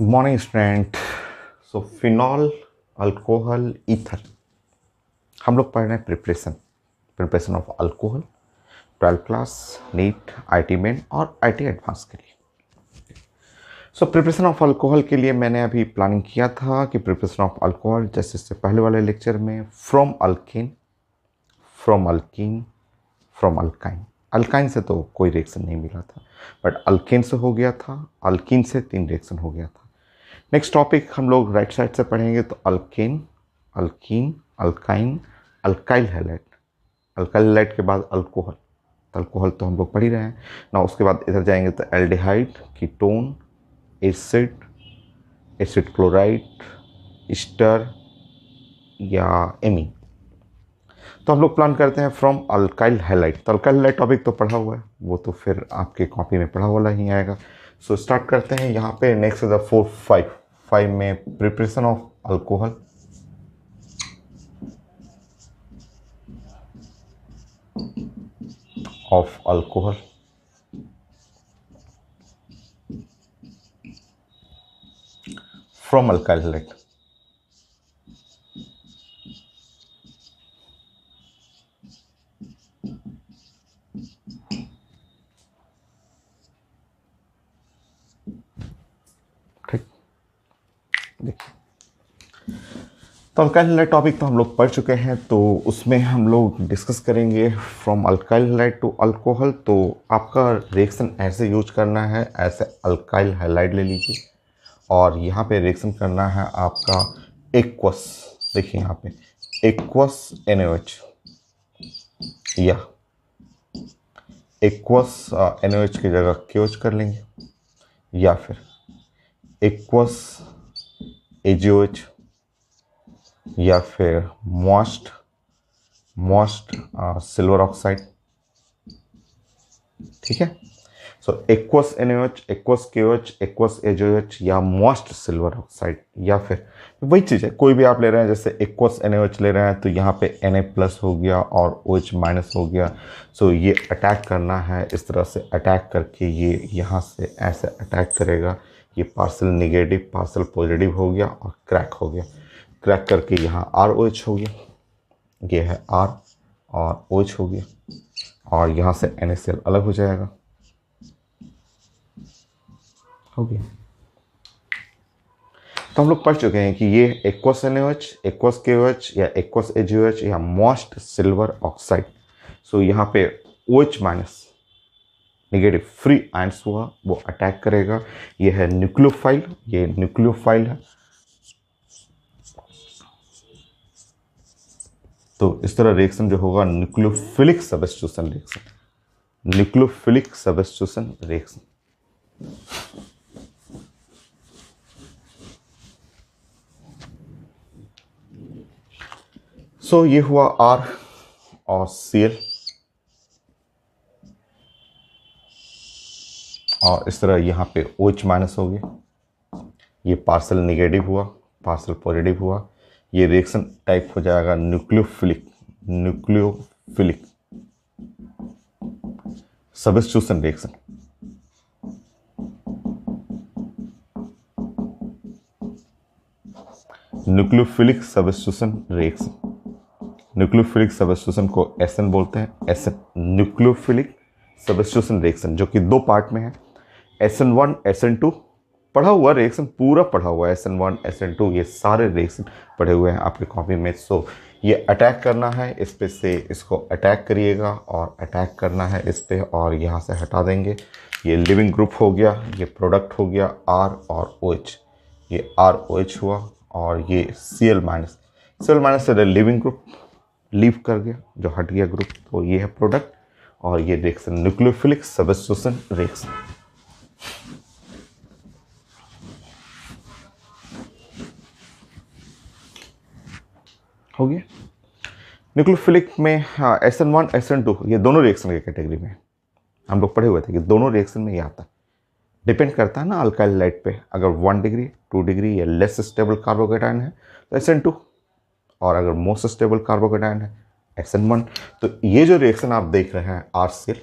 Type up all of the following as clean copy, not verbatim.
Good morning student. So phenol alcohol ether हम लोग पढ़ रहे हैं preparation of alcohol 12 class NEET IIT main और आईटी एडवांस के लिए। सो प्रिपरेशन ऑफ अल्कोहल के लिए मैंने अभी प्लानिंग किया था कि प्रिपरेशन ऑफ अल्कोहल जैसे इससे पहले वाले लेक्चर में from alkyne from alkyne. Alkyne से तो कोई रिएक्शन नहीं मिला था, बट अल्केन से हो गया था। अल्कीन से 3 रिएक्शन हो गया था। नेक्स्ट टॉपिक हम लोग राइट साइड से पढ़ेंगे तो alkane, alkyne, alkyne, alkyl halide. Alkyl halide के बाद अल्कोहल। तो अल्कोहल तो हम लोग पढ़ ही रहे हैं ना। उसके बाद इधर जाएंगे तो aldehyde, ketone, acid, acid chloride, Easter या एमीन। तो हम लोग प्लान करते हैं फ्रॉम अल्काइल हैलाइड। तो अल्काइल हैलाइड टॉपिक तो पढ़ा हुआ है, वो तो फिर आपके कॉपी में पढ़ा वाला ही आएगा। सो स्टार्ट करते हैं यहाँ पे। नेक्स्ट इज द 4 5 में preparation of alcohol. From alkyl halide. ठीक, देखिए तो अल्काइल हैलाइड टॉपिक तो हम लोग पढ़ चुके हैं, तो उसमें हम लोग डिस्कस करेंगे from alkyl halide to alcohol. तो आपका रिएक्शन ऐसे यूज करना है, ऐसे अल्काइल हैलाइड ले लीजिए और यहाँ पे रिएक्शन करना है आपका एक्वस। देखिए यहाँ पे एक्वस NaOH या एक्वस NaOH की जगह KOH कर लेंगे, या फिर एक्वस AgOH, या फिर मॉस्ट सिल्वर ऑक्साइड। ठीक है। So aqueous NaOH, aqueous KOH, aqueous AgOH या मॉस्ट सिल्वर ऑक्साइड, या फिर वही चीज़ है कोई भी आप ले रहे हैं। जैसे एक्वस NaOH ले रहे हैं तो यहाँ पे Na+ हो गया और OH- हो गया। सो ये अटैक करना है, इस तरह से अटैक करके ये यहाँ से ऐसे अटैक करेगा। ये पार्सल निगेटिव पार्सल पॉजिटिव हो गया और क्रैक हो गया। क्रैक करके यहाँ ROH हो गया, ये है R और OH हो गया, और यहाँ से NaCl अलग हो जाएगा। हो गया। तो हम लोग पढ़ चुके हैं कि ये एक्वस NaOH, एक्वस KOH या एक्वस AgOH या मॉस्ट सिल्वर ऑक्साइड। सो यहाँ पे OH- नेगेटिव फ्री आयंस हुआ, वो अटैक करेगा। ये है न्यूक्लियोफाइल, ये न्यूक्लियोफाइल है। तो इस तरह रिएक्शन जो होगा nucleophilic substitution reaction, nucleophilic substitution reaction. So ये हुआ R और Cl, और इस तरह यहाँ पे OH- हो गया। ये पार्सल निगेटिव हुआ, पार्सल पॉजिटिव हुआ। ये रिएक्शन टाइप हो जाएगा nucleophilic substitution reaction. Nucleophilic substitution reaction, nucleophilic substitution को SN बोलते हैं। SN न्यूक्लियोफिलिक सबस्टिट्यूशन रिएक्शन, जो कि 2 पार्ट में है। SN1 SN2 पढ़ा हुआ रिएक्शन, पूरा पढ़ा हुआ है। SN1 SN2 ये सारे रिएक्शन पढ़े हुए हैं आपके कॉपी में। सो ये अटैक करना है इस पे से, इसको अटैक करिएगा और अटैक करना है इस पे, और यहाँ से हटा देंगे। ये लिविंग ग्रुप हो गया, ये प्रोडक्ट हो गया R और OH। ये ROH हुआ और ये Cl- से लिविंग ग्रुप लीव कर गया, जो हट गया ग्रुप। तो ये है प्रोडक्ट, और ये रिएक्शन न्यूक्लियोफिलिक सबस्टिट्यूशन रिएक्शन। हो गया। न्यूक्लियोफिलिक में हाँ SN1 SN2 ये दोनों रिएक्शन की कैटेगरी में हम लोग पढ़े हुए थे कि दोनों रिएक्शन में ये आता है। डिपेंड करता है ना अल्काइल हैलाइड पे। अगर 1 डिग्री 2 डिग्री या लेस स्टेबल कार्बोकेटायन है तो SN2, और अगर मोस्ट स्टेबल कार्बोकेटायन है SN1। तो ये जो रिएक्शन आप देख रहे हैं RCl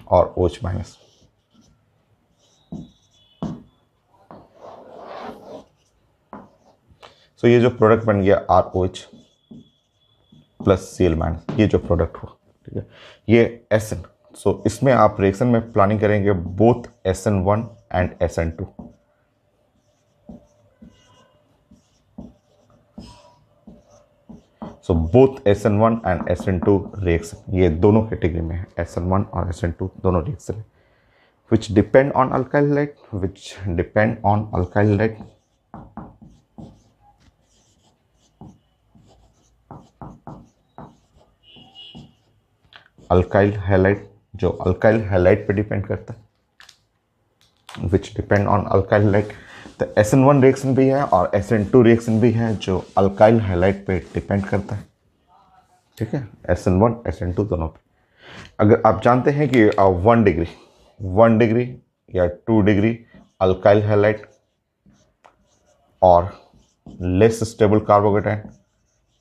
और OH-, सो ये जो प्रोडक्ट बन गया ROH प्लस Cl-, ये जो प्रोडक्ट हुआ, ठीक है, ये SN। सो इसमें आप रिएक्शन में प्लानिंग करेंगे both SN1 and SN2। So both SN1 and SN2 reaction, ये दोनों कैटेगरी में है, SN1 और SN2 दोनों रिएक्शन है, which depend on alkyl halide, which depend on alkyl halide। Alkyl halide जो अल्काइल हैलाइड पे डिपेंड करता है, विच डिपेंड ऑन अल्काइल हैलाइड। तो SN1 रिएक्शन भी है और SN2 रिएक्शन भी है जो अल्काइल हैलाइड पे डिपेंड करता है, ठीक है, SN1 SN2 दोनों पे। अगर आप जानते हैं कि 1 डिग्री या 2 डिग्री अल्काइल हैलाइड और less stable carbocation,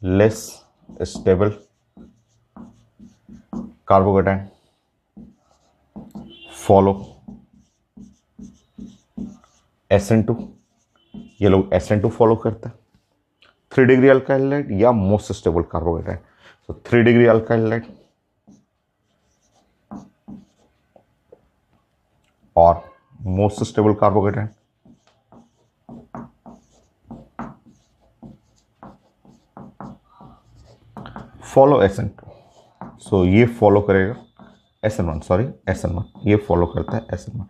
less stable carbocation follow SN2, ये लोग SN2 फॉलो करता है। 3 डिग्री अल्काइल हैलाइड या मोस्ट स्टेबल कार्बोकेटाइन, तो 3 डिग्री अल्काइल हैलाइड और most stable carbocation follow SN2। सो ये फॉलो करेगा SN1, ये फॉलो करता है SN1।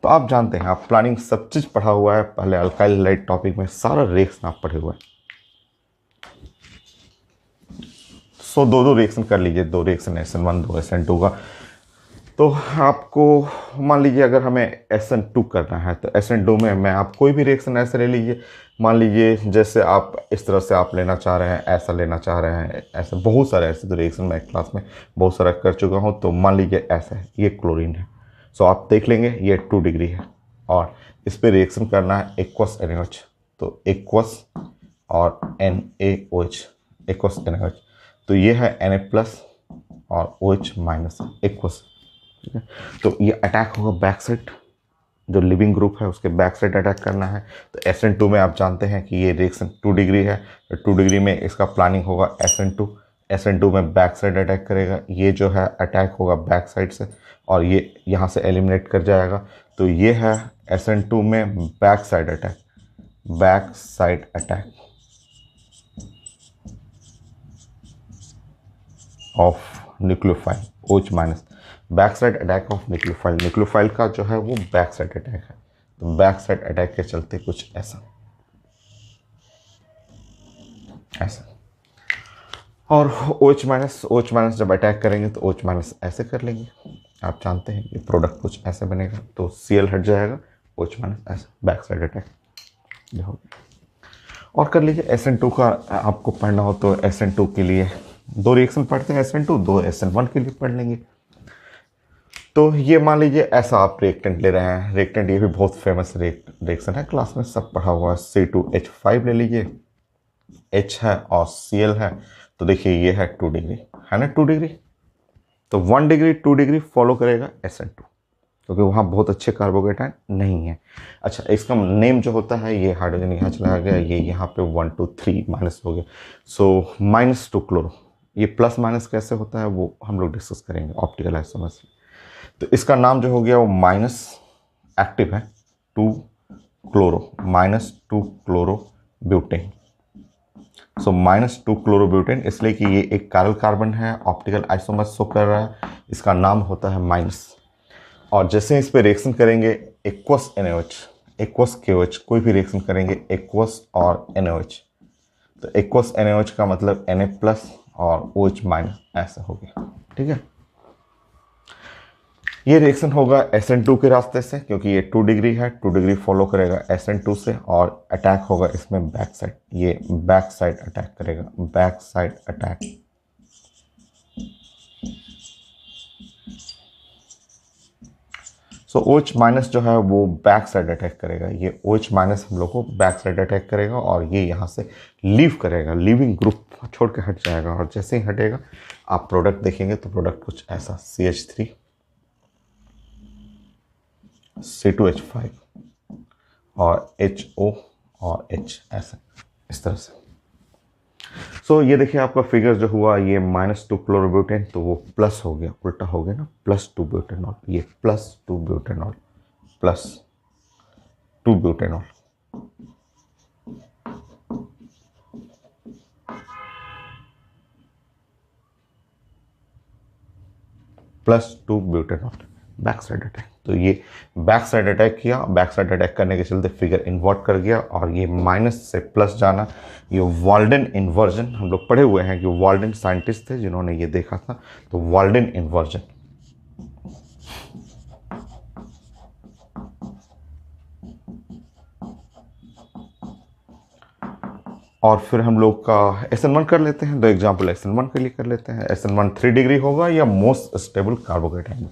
तो आप जानते हैं, आप प्लानिंग सब चीज पढ़ा हुआ है, पहले अल्काइल हैलाइड टॉपिक में सारा रिएक्शन आप पढ़े हुए हैं। सो दो रिएक्शन कर लीजिए, 2 रिएक्शन SN1 2 SN2 का। तो आपको मान लीजिए अगर हमें SN2 करना है तो SN2 में मैं आप कोई भी रिएक्शन ऐसे ले लीजिए, मान लीजिए जैसे आप इस तरह से आप लेना चाह रहे हैं, ऐसा लेना चाह रहे हैं, ऐसे बहुत सारे ऐसे तो रिएक्शन मैं क्लास में बहुत सारा कर चुका हूँ। तो मान लीजिए ऐसा है, ये क्लोरीन है, सो आप देख लेंगे ये 2 डिग्री है और इस पर रिएक्शन करना है एक्वस NaOH, तो एक्वस और NaOH, एक्वस NaOH, तो ये है Na+ और OH- एक्वस, ठीक है। तो ये अटैक होगा बैक साइड, जो लिविंग ग्रुप है उसके बैक साइड अटैक करना है। तो SN2 में आप जानते हैं कि ये रिएक्शन 2 डिग्री है, तो 2 डिग्री में इसका प्लानिंग होगा SN2 में बैक साइड अटैक करेगा, ये जो है अटैक होगा बैक साइड से और ये यहाँ से एलिमिनेट कर जाएगा। तो ये है SN2 में back side attack of nucleophile OH-, back side attack of nucleophile का जो है वो बैक साइड अटैक है। तो बैक साइड अटैक के चलते कुछ ऐसा और OH- जब अटैक करेंगे तो OH- ऐसे कर लेंगे, आप जानते हैं कि प्रोडक्ट कुछ ऐसे बनेगा, तो Cl हट जाएगा, OH- ऐसे बैक साइड अटैक जो होगा। और कर लीजिए SN2 का आपको पढ़ना हो तो SN2 के लिए 2 रिएक्शन पढ़ते हैं, SN2 2 SN1 के लिए पढ़ लेंगे। तो ये मान लीजिए ऐसा आप रिएक्टेंट ले रहे हैं, रिएक्टेंट ये भी बहुत फेमस रिएक्शन है, क्लास में सब पढ़ा हुआ है। C2H5 ले लीजिए, H है और Cl है, तो देखिए ये है 2 डिग्री, है ना 2 डिग्री, तो 1 डिग्री 2 डिग्री फॉलो करेगा SN2, क्योंकि वहाँ बहुत अच्छे कार्बोकेटाइन नहीं है। अच्छा, इसका नेम जो होता है, ये हाइड्रोजन यहाँ चला गया, ये यहाँ पे 1 2 3 माइनस हो गया, सो -2 क्लोरो। ये प्लस माइनस कैसे होता है वो हम लोग डिस्कस करेंगे ऑप्टिकल आइसोमर्स में। तो इसका नाम जो हो गया वो माइनस एक्टिव है 2 क्लोरो, -2 क्लोरो ब्यूटेन। सो -2 क्लोरो ब्यूटेन, इसलिए कि ये एक कारल कार्बन है, ऑप्टिकल आइसोमर्स शो कर रहा है, इसका नाम होता है माइनस। और जैसे इस पे रिएक्शन करेंगे एक्वस NaOH, एक्वस KOH, कोई भी रिएक्शन करेंगे एक्वस और NaOH, तो एक्वस NaOH का मतलब Na+ और OH- ऐसा हो गया, ठीक है। ये रिएक्शन होगा SN2 के रास्ते से, क्योंकि ये 2 डिग्री है, 2 डिग्री फॉलो करेगा SN2 से और अटैक होगा इसमें बैक साइड, ये बैक साइड अटैक करेगा, बैक साइड अटैक। सो OH- जो है वो बैक साइड अटैक करेगा, ये OH- हम लोग को बैक साइड अटैक करेगा और ये यहाँ से लीव करेगा, लिविंग ग्रुप छोड़ के हट जाएगा। और जैसे ही हटेगा आप प्रोडक्ट देखेंगे तो प्रोडक्ट कुछ ऐसा CH3 C2H5 और HO और H ऐसा, इस तरह से। सो ये देखिए आपका फिगर जो हुआ ये -2 क्लोरोब्यूटेन, तो वो प्लस हो गया, उल्टा हो गया ना, +2 ब्यूटेनॉल, ये +2 butanol, +2 butanol. +2 butanol, back side attack. तो ये बैक साइड अटैक किया, बैक साइड अटैक करने के चलते फिगर इन्वर्ट कर गया और ये माइनस से प्लस जाना, ये वाल्डन इन्वर्जन हम लोग पढ़े हुए हैं कि वाल्डन साइंटिस्ट थे जिन्होंने ये देखा था, तो वाल्डन इन्वर्जन। और फिर हम लोग का SN1 कर लेते हैं, दो एग्जाम्पल SN1 के लिए कर लेते हैं। SN1 3 डिग्री होगा या most stable carbocation.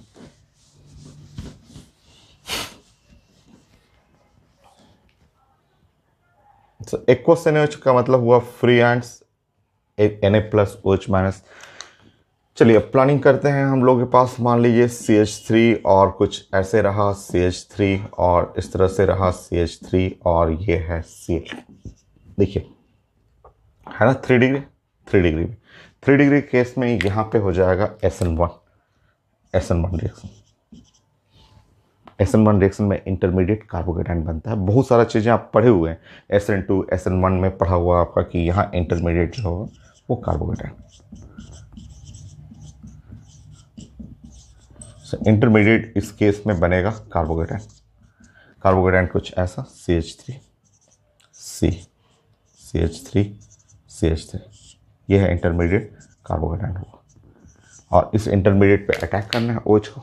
Aqueous NaOH का मतलब हुआ फ्री एंड्स, Na+OH-। चलिए अब प्लानिंग करते हैं। हम लोग के पास मान लीजिए CH3 और कुछ ऐसे रहा CH3 और इस तरह से रहा CH3 और ये है Cl। देखिए है ना 3 डिग्री, 3 डिग्री में, 3 डिग्री केस में यहाँ पे हो जाएगा SN1 रिएक्शन। SN1 रिएक्शन में इंटरमीडिएट कार्बोकेटाइन बनता है। बहुत सारा चीज़ें आप पढ़े हुए हैं, SN2 SN1 में पढ़ा हुआ आपका कि यहाँ इंटरमीडिएट जो होगा वो कार्बोकेटाइन। इंटरमीडिएट इस केस में बनेगा कार्बोकेटाइन। कार्बोकेटाइन कुछ ऐसा CH3 C CH3 CH3, ये है इंटरमीडिएट कार्बोकेटाइन होगा। और इस इंटरमीडिएट पे अटैक करना है OH को,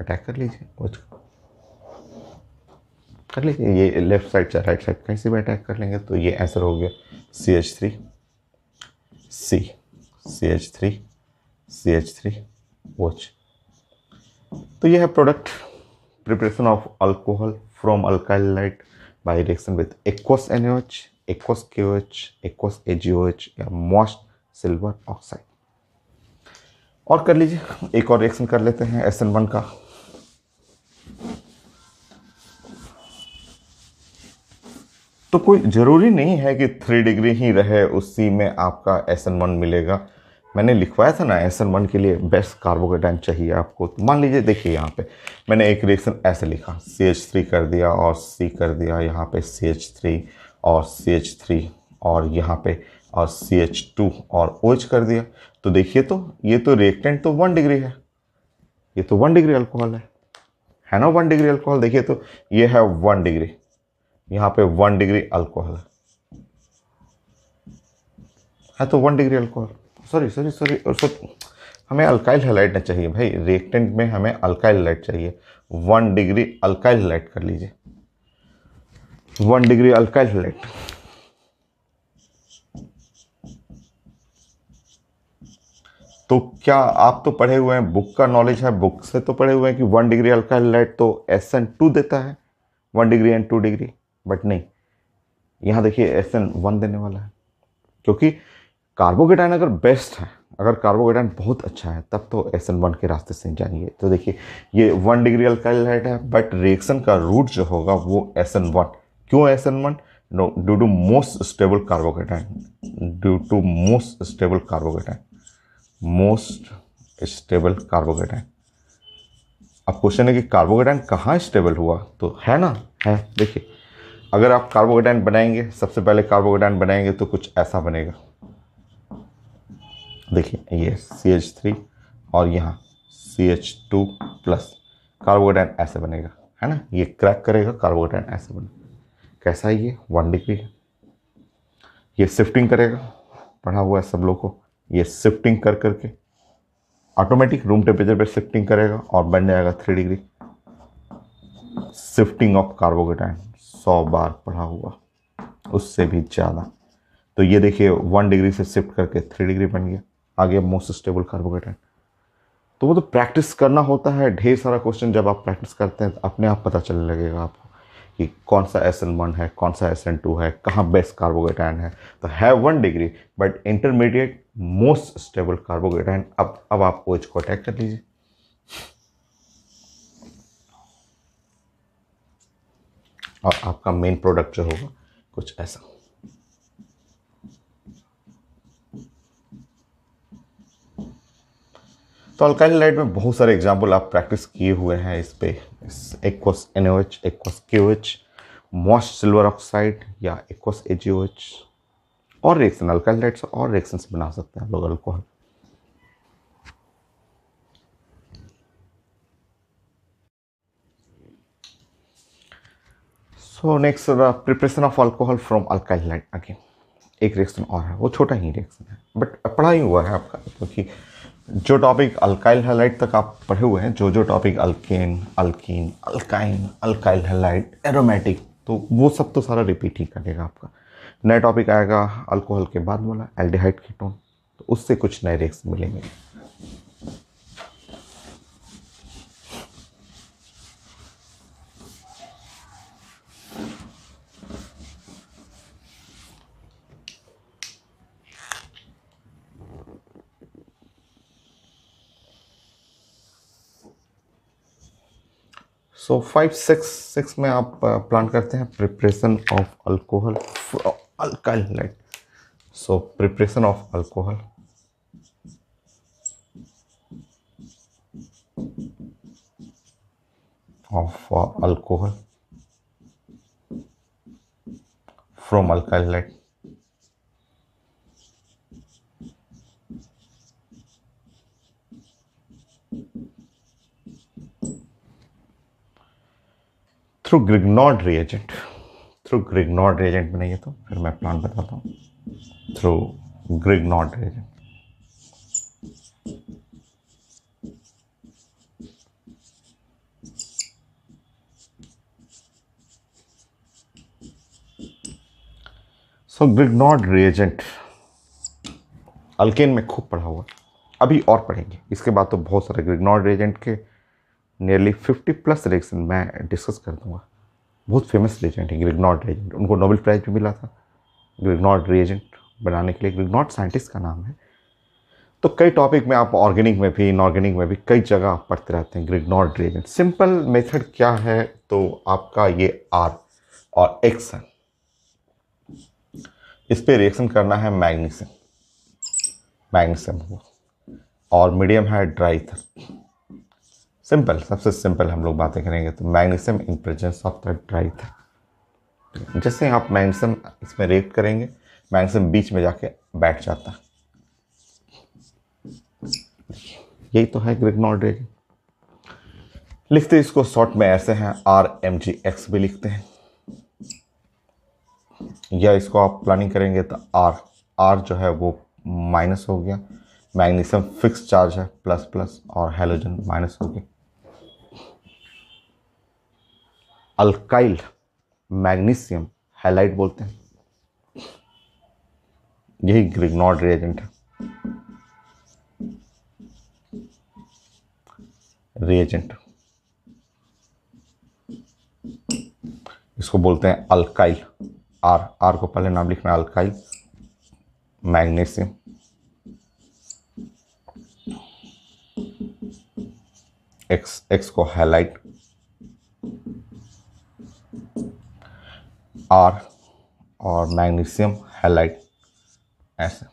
अटैक कर लीजिए OH को, कर लीजिए। ये लेफ्ट साइड चाहे राइट साइड कहीं से भी अटैक कर लेंगे। तो ये आंसर हो गया CH3 C CH3 CH3 OH। तो ये है product, preparation of alcohol from alkyl light by reaction with aqueous NaOH, aqueous KOH, aqueous AgOH या मोस्ट सिल्वर ऑक्साइड। और कर लीजिए, एक और रिएक्शन कर लेते हैं SN1 का। तो कोई ज़रूरी नहीं है कि 3 डिग्री ही रहे उसी में आपका SN1 मिलेगा। मैंने लिखवाया था ना SN1 के लिए बेस्ट कार्बोकेटाइन चाहिए आपको। तो मान लीजिए देखिए यहाँ पे मैंने एक रिएक्शन ऐसे लिखा, CH3 कर दिया और C कर दिया, यहाँ पे CH3 और CH3 और यहाँ पे और CH2 और OH कर दिया। तो देखिए तो ये तो रिएक्टेंट तो 1 डिग्री है, ये तो 1 डिग्री अल्कोहल है ना, 1 डिग्री अल्कोहल। देखिए तो ये है 1 डिग्री, यहाँ पे 1 डिग्री अल्कोहल है तो 1 डिग्री अल्कोहल। सॉरी हमें अल्काइल हैलाइड नहीं चाहिए भाई, रिएक्टेंट में हमें अल्काइल हैलाइड चाहिए। 1 डिग्री अल्काइल हैलाइड कर लीजिए, 1 डिग्री अल्काइल हैलाइड। तो क्या आप तो पढ़े हुए हैं, बुक का नॉलेज है, बुक से तो पढ़े हुए हैं कि 1 डिग्री अल्काइल हैलाइड तो SN2 देता है, 1 डिग्री एंड 2 डिग्री। बट नहीं, यहाँ देखिए SN1 देने वाला है, क्योंकि कार्बोकेटाइन अगर बेस्ट है, अगर कार्बोकेटाइन बहुत अच्छा है तब तो SN1 के रास्ते से जाएंगे। तो देखिए ये 1 डिग्री अल्काइल हैलाइड है, बट रिएक्शन का रूट जो होगा वो SN1। क्यों SN1? No, due to most stable carbocation, due to most stable carbocation, most stable carbocation. अब क्वेश्चन है कि कार्बोकेटाइन कहाँ स्टेबल हुआ, तो है ना, है। देखिए अगर आप कार्बोकेटाइन बनाएंगे, सबसे पहले कार्बोकेटाइन बनाएंगे तो कुछ ऐसा बनेगा। देखिए ये CH3 और यहाँ CH2 प्लस, कार्बोकेटाइन ऐसे बनेगा, है ना, ये क्रैक करेगा, कार्बोकेटाइन ऐसे बनेगा। कैसा है ये 1 डिग्री है, ये शिफ्टिंग करेगा, पढ़ा हुआ है सब लोग को, ये शिफ्टिंग कर करके ऑटोमेटिक रूम टेम्परेचर पे शिफ्टिंग करेगा और बन जाएगा 3 डिग्री। शिफ्टिंग ऑफ कार्बोकेटाइन 100 बार पढ़ा हुआ, उससे भी ज़्यादा। तो ये देखिए 1 डिग्री से शिफ्ट करके 3 डिग्री बन गया, आ गया मोस्ट स्टेबल कार्बोकेटाइन। तो वो तो प्रैक्टिस करना होता है, ढेर सारा क्वेश्चन जब आप प्रैक्टिस करते हैं तो अपने आप पता चलने लगेगा आपको कि कौन सा SN1 है, कौन सा SN2 है, कहाँ बेस्ट कार्बोकेटाइन है। तो है 1 degree but intermediate most stable carbocation. अब आप OH को अटैक कर लीजिए। और आपका मेन प्रोडक्ट जो होगा कुछ ऐसा। तो अल्काइल हैलाइड में बहुत सारे एग्जाम्पल आप प्रैक्टिस किए हुए हैं इस पे, aqueous NaOH, aqueous KOH, moist silver oxide या एक्वस AgOH। और रिएक्शन अल्काइल हैलाइड से और रिएक्शंस बना सकते हैं आप लोग alcohol. So next preparation of alcohol from alkyl halide. Again एक रिएक्शन और है, वो छोटा ही रिएक्शन है बट पढ़ा ही हुआ है आपका, क्योंकि जो टॉपिक अल्काइल हैलाइड तक आप पढ़े हुए हैं, जो जो topic alkane, alkyne, alkyne, alkyl halide, aromatic, तो वो सब तो सारा रिपीट ही करेगा आपका। नया टॉपिक आएगा अल्कोहल के बाद वाला एल्डिहाइड कीटोन, तो उससे कुछ नए रिएक्शन मिलेंगे। सो 5 6 में आप प्लान करते हैं preparation of alcohol alkyl halide. So preparation of alcohol from alkyl halide। Through Grignard reagent. Through Grignard reagent में नहीं है तो फिर मैं प्लान बताता हूँ। Through Grignard reagent. So Grignard reagent alkane में खूब पढ़ा हुआ, अभी और पढ़ेंगे इसके बाद तो बहुत सारे ग्रिग्नॉर्ड रिएजेंट के नियरली 50+ रिएक्शन मैं डिस्कस कर दूंगा। बहुत फेमस रिएजेंट है ग्रिग्नॉर्ड रिएजेंट, उनको नोबेल प्राइज भी मिला था ग्रिग्नॉर्ड रिएजेंट बनाने के लिए। ग्रिग्नॉर्ड साइंटिस्ट का नाम है। तो कई टॉपिक में आप ऑर्गेनिक में भी इनऑर्गेनिक में भी कई जगह आप पढ़ते रहते हैं ग्रिग्नॉर्ड रिएजेंट। सिंपल मेथड क्या है, तो आपका ये R और X है, इस पे रिएक्शन करना है मैग्नीशियम, मैग्नीशियम को, और मीडियम है ड्राई ईथर। सिंपल, सबसे सिंपल हम लोग बातें करेंगे तो magnesium in presence of the dry ether. जैसे आप मैग्नीशियम इसमें रिएक्ट करेंगे, मैग्नीशियम बीच में जाके बैठ जाता है। यही तो है ग्रिग्नॉर्ड रिएजेंट। लिखते इसको शॉर्ट में ऐसे हैं, RMgX भी लिखते हैं, या इसको आप प्लानिंग करेंगे तो R जो है वो माइनस हो गया, मैग्नीशियम फिक्स चार्ज है प्लस प्लस, और हेलोजन माइनस हो गया। अल्काइल मैग्नीशियम हैलाइड बोलते हैं, यही ग्रिग्नॉर्ड रिएजेंट है। रिएजेंट इसको बोलते हैं अल्काइल। R को पहले नाम लिखना है अल्काइल मैग्नीशियम, X को हैलाइड, R और मैग्नीशियम हैलाइड ऐसे।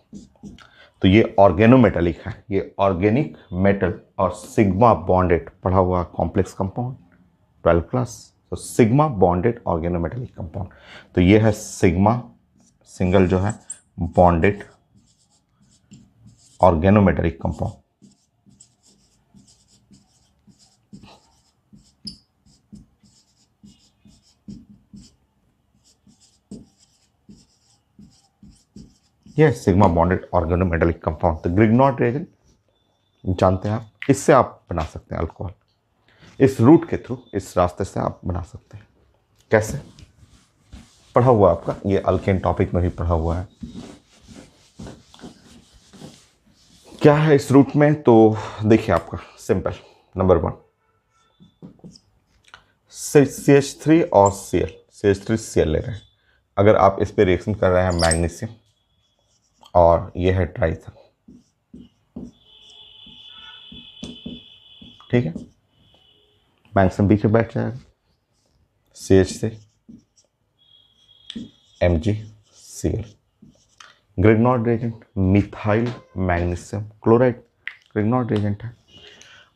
तो ये ऑर्गेनोमेटेलिक है, ये ऑर्गेनिक मेटल और सिग्मा बॉन्डेड पढ़ा हुआ कॉम्प्लेक्स कंपाउंड 12 क्लास। तो सिग्मा बॉन्डेड ऑर्गेनोमेटेलिक कंपाउंड, तो ये है सिग्मा सिंगल जो है बॉन्डेड ऑर्गेनोमेटेलिक कंपाउंड। ये सिग्मा बॉन्डेड ऑर्गेनोमेटेलिक कंपाउंड। तो ग्रिग्नॉर्ड रिएजेंट जानते हैं आप, इससे आप बना सकते हैं अल्कोहल, इस रूट के थ्रू, इस रास्ते से आप बना सकते हैं। कैसे पढ़ा हुआ आपका, ये अल्केन टॉपिक में भी पढ़ा हुआ है। क्या है इस रूट में, तो देखिए आपका सिंपल, नंबर 1 CH3 और CH3 Cl ले रहे हैं। अगर आप इस पे रिएक्शन कर रहे हैं मैग्नीशियम और ये है ड्राई ईथर, ठीक है, मैग्नीशियम बीच में बैठ जाएगा, CH से MgCl। Grignard reagent methyl magnesium chloride Grignard reagent है।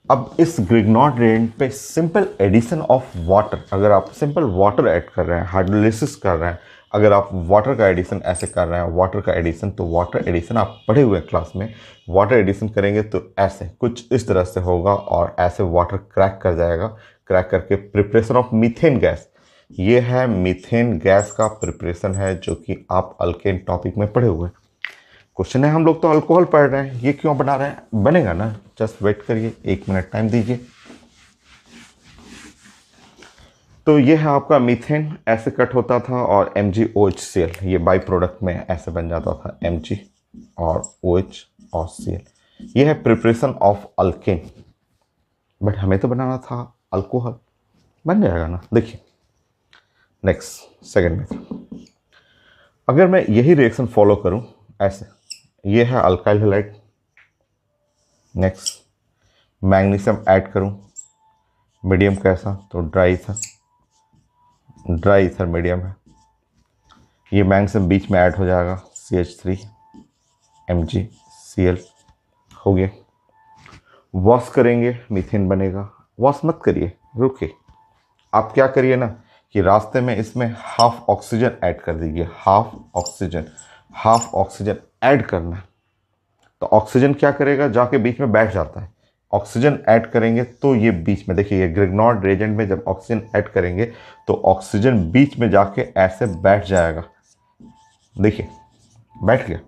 अब इस ग्रिग्नॉर्ड रिएजेंट पे सिंपल एडिशन ऑफ वाटर, अगर आप सिंपल वाटर ऐड कर रहे हैं, हाइड्रोलिसिस कर रहे हैं, अगर आप वाटर का एडिशन ऐसे कर रहे हैं, वाटर का एडिशन, तो वाटर एडिशन आप पढ़े हुए हैं क्लास में, वाटर एडिशन करेंगे तो ऐसे कुछ इस तरह से होगा और ऐसे वाटर क्रैक कर जाएगा, क्रैक करके प्रिपरेशन ऑफ मीथेन गैस, ये है मीथेन गैस का प्रिपरेशन है, जो कि आप अल्केन टॉपिक में पढ़े हुए हैं। क्वेश्चन है हम लोग तो अल्कोहल पढ़ रहे हैं, ये क्यों बना रहे हैं, बनेगा ना, जस्ट वेट करिए, 1 मिनट टाइम दीजिए। तो ये है आपका मीथेन, ऐसे कट होता था और MgOHCl, ये बाई प्रोडक्ट में ऐसे बन जाता था, Mg और OH और Cl, ये है प्रिपरेशन ऑफ अल्केन। बट हमें तो बनाना था अल्कोहल, बन जाएगा ना। देखिए नेक्स्ट सेकंड मेथड, अगर मैं यही रिएक्शन फॉलो करूं ऐसे, ये है alkyl halide, next magnesium add करूं, मीडियम कैसा, तो ड्राई था, ड्राई ईथर मीडियम है, ये मैग्नीशियम बीच में ऐड हो जाएगा, CH3 MgCl हो गया। वॉश करेंगे, मीथेन बनेगा। वॉश मत करिए, रुकिए, आप क्या करिए ना कि रास्ते में इसमें हाफ ऑक्सीजन ऐड कर दीजिए, हाफ ऑक्सीजन ऐड करना है। तो ऑक्सीजन क्या करेगा, जाके बीच में बैठ जाता है, ऑक्सीजन ऐड करेंगे तो ये बीच में, देखिए ये ग्रिग्नॉर्ड रिएजेंट में जब ऑक्सीजन ऐड करेंगे तो ऑक्सीजन बीच में जाके ऐसे बैठ जाएगा, देखिए बैठ गया,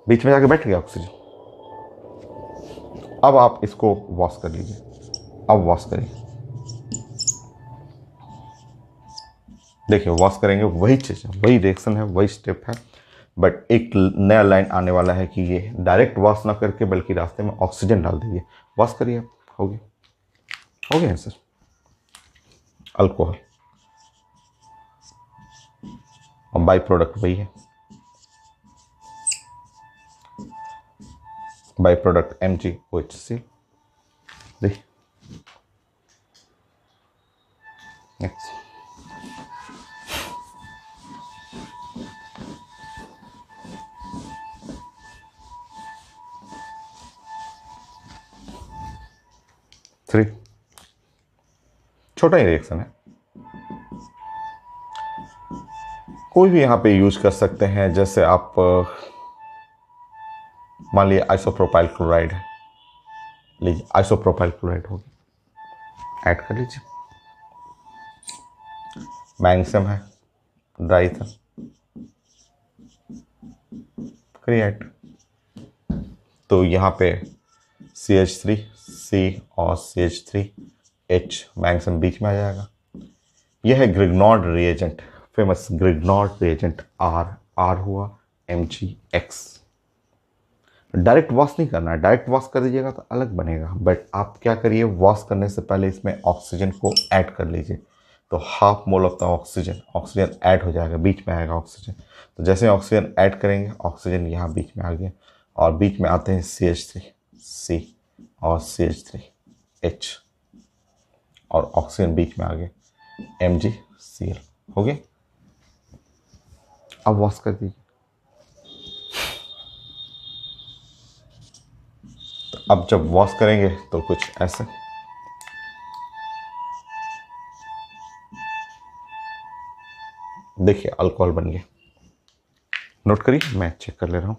बीच में जाके बैठ गया ऑक्सीजन। अब आप इसको वॉश कर लीजिए, अब वॉश करिए, देखिए वॉश करेंगे, वही चीज़ है, वही रिएक्शन है, वही स्टेप है, बट एक नया लाइन आने वाला है कि ये डायरेक्ट वॉश ना करके बल्कि रास्ते में ऑक्सीजन डाल दीजिए, वॉश करिए, हो गया आंसर, अल्कोहल, और बाई प्रोडक्ट वही है, बाई प्रोडक्ट MgOHCl। देखिए नेक्स्ट, छोटा ही रिएक्शन है, कोई भी यहाँ पे यूज कर सकते हैं, जैसे आप मान लीजिए आइसोप्रोपाइल क्लोराइड है, लीजिए आइसोप्रोपाइल क्लोराइड होगी, ऐड कर लीजिए, मैग्नीशियम है, ड्राई था, करिए ऐड, तो यहाँ पे CH3C और CH3H, मैग्नीशियम बीच में आ जाएगा। यह है Grignard reagent, famous ग्रिग्नॉर्ड reagent, R हुआ MgX। डायरेक्ट वॉश नहीं करना है, डायरेक्ट वॉश कर दीजिएगा तो अलग बनेगा, बट आप क्या करिए, वॉश करने से पहले इसमें ऑक्सीजन को ऐड कर लीजिए, तो half mole of the oxygen add हो जाएगा, बीच में आएगा ऑक्सीजन, तो जैसे ऑक्सीजन ऐड करेंगे, ऑक्सीजन यहाँ बीच में आ गया, और बीच में आते हैं CH3C और CH3H, और ऑक्सीजन बीच में आ गया, MgCl हो गया। अब वॉश कर दीजिए, तो अब जब वॉश करेंगे तो कुछ ऐसे, देखिए अल्कोहल बन गया, नोट करिए, मैं चेक कर ले रहा हूँ,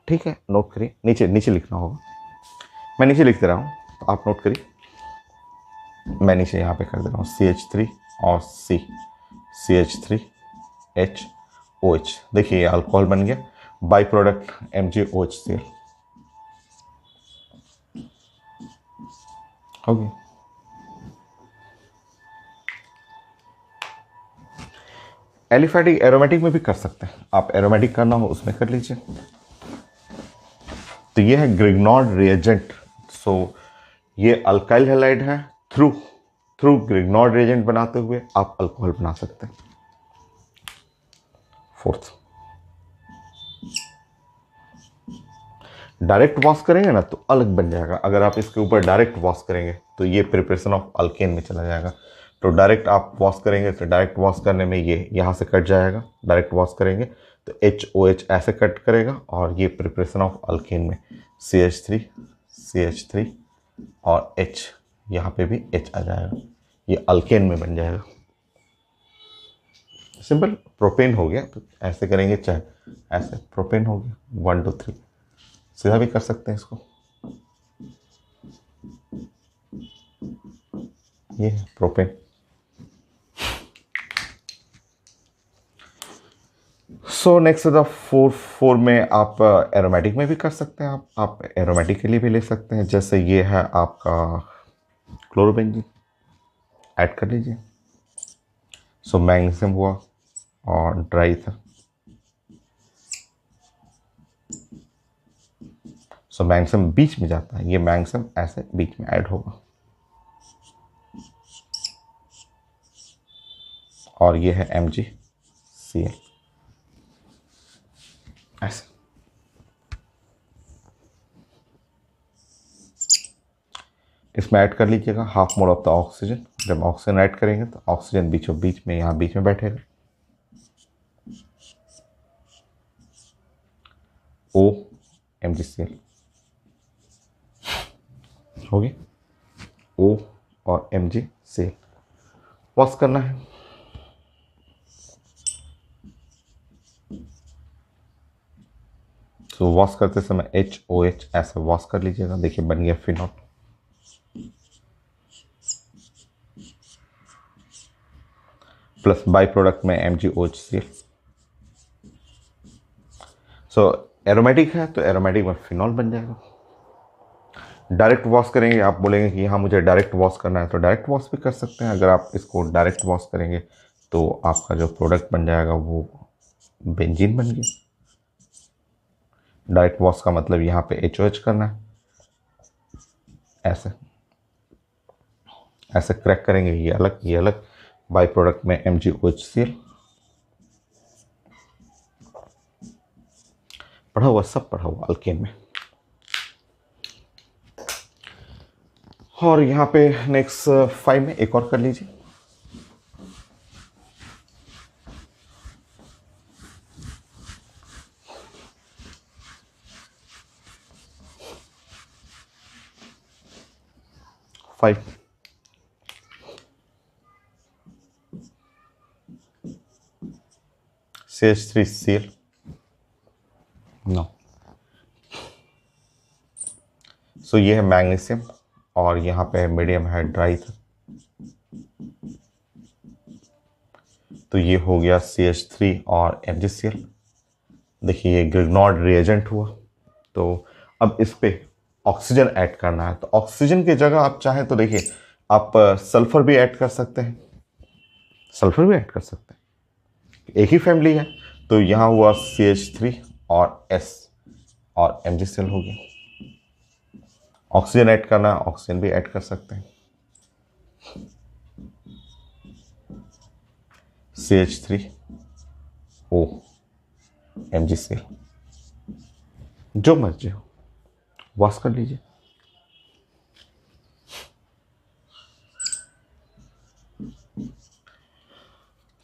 ठीक है, नोट करिए, नीचे लिखना होगा, मैं नीचे लिख दे रहा हूँ, तो आप नोट करिए, मैं नीचे यहाँ पे कर दे रहा हूँ, CH3 और CH3HOH, देखिए ये अल्कोहल बन गया, बाई प्रोडक्ट MgOHCl हो गया। एलिफैटिक एरोमेटिक में भी कर सकते हैं, आप एरोमेटिक करना हो उसमें कर लीजिए। तो ये है ग्रिग्नॉर्ड रिएजेंट, सो ये अल्काइल हैलाइड है, थ्रू ग्रिग्नॉर्ड रिएजेंट बनाते हुए आप अल्कोहल बना सकते हैं। फोर्थ, डायरेक्ट वॉश करेंगे ना तो अलग बन जाएगा, अगर आप इसके ऊपर डायरेक्ट वॉश करेंगे तो ये प्रिपरेशन ऑफ अल्केन में चला जाएगा, तो डायरेक्ट आप वॉश करेंगे तो डायरेक्ट वॉश करने में ये यहाँ से कट जाएगा, डायरेक्ट वॉश करेंगे तो HOH ऐसे कट करेगा और ये प्रिपरेशन ऑफ अल्केन में, CH3 और H, यहाँ पे भी H आ जाएगा, ये अल्केन में बन जाएगा। सिंपल प्रोपेन हो गया, तो ऐसे करेंगे चाहे ऐसे, प्रोपेन हो गया 1 2 3, सीधा भी कर सकते हैं इसको। ये है प्रोपेन। सो नेक्स्ट द 4 में आप एरोमेटिक में भी कर सकते हैं, आप एरोमेटिक के लिए भी ले सकते हैं। जैसे ये है आपका क्लोरोबेंजीन, ऐड कर लीजिए। सो मैग्नीशियम हुआ और ड्राई था, सो मैग्नीशियम बीच में जाता है, ये मैग्नीशियम ऐसे बीच में ऐड होगा। और ये है MgCl ऐसे। इसमें ऐड कर लीजिएगा half mole of the oxygen. जब ऑक्सीजन ऐड करेंगे तो ऑक्सीजन बीचों बीच में, यहाँ बीच में बैठेगा। O MgCl हो गया, O और MgCl। वॉश करना है। तो वॉश करते समय HOH ऐसे वॉश कर लीजिएगा। देखिए बन गया फिनॉल। प्लस बाई प्रोडक्ट में MgOHCl। सो एरोमेटिक है तो एरोमेटिक में फिनॉल बन जाएगा। डायरेक्ट वॉश करेंगे, आप बोलेंगे कि हाँ मुझे डायरेक्ट वॉश करना है, तो डायरेक्ट वॉश भी कर सकते हैं। अगर आप इसको डायरेक्ट वॉश करेंगे तो आपका जो प्रोडक्ट बन जाएगा वो बेंजीन बन गया। डायरेक्ट वॉश का मतलब यहाँ पे HOH करना है, ऐसे ऐसे क्रैक करेंगे, ये अलग ये अलग। बाई प्रोडक्ट में MgOHCl। पढ़ा हुआ, सब पढ़ा हुआ अल्केन में। और यहाँ पे नेक्स्ट 5 में एक और कर लीजिए। Five CH3Cl no. सो ये है मैग्नीशियम और यहाँ पे मीडियम है ड्राई था, तो ये हो गया CH3 और MgCl। देखिए ये ग्रिग्नॉर्ड रिएजेंट हुआ। तो अब इस पे ऑक्सीजन ऐड करना है, तो ऑक्सीजन की जगह आप चाहें तो देखिए आप सल्फर भी ऐड कर सकते हैं, सल्फर भी ऐड कर सकते हैं, एक ही फैमिली है। तो यहाँ हुआ CH3 और S और MgCl हो गया। ऑक्सीजन ऐड करना है, ऑक्सीजन भी ऐड कर सकते हैं, CH3O MgCl, जो मर्जी हो। वॉश कर लीजिए।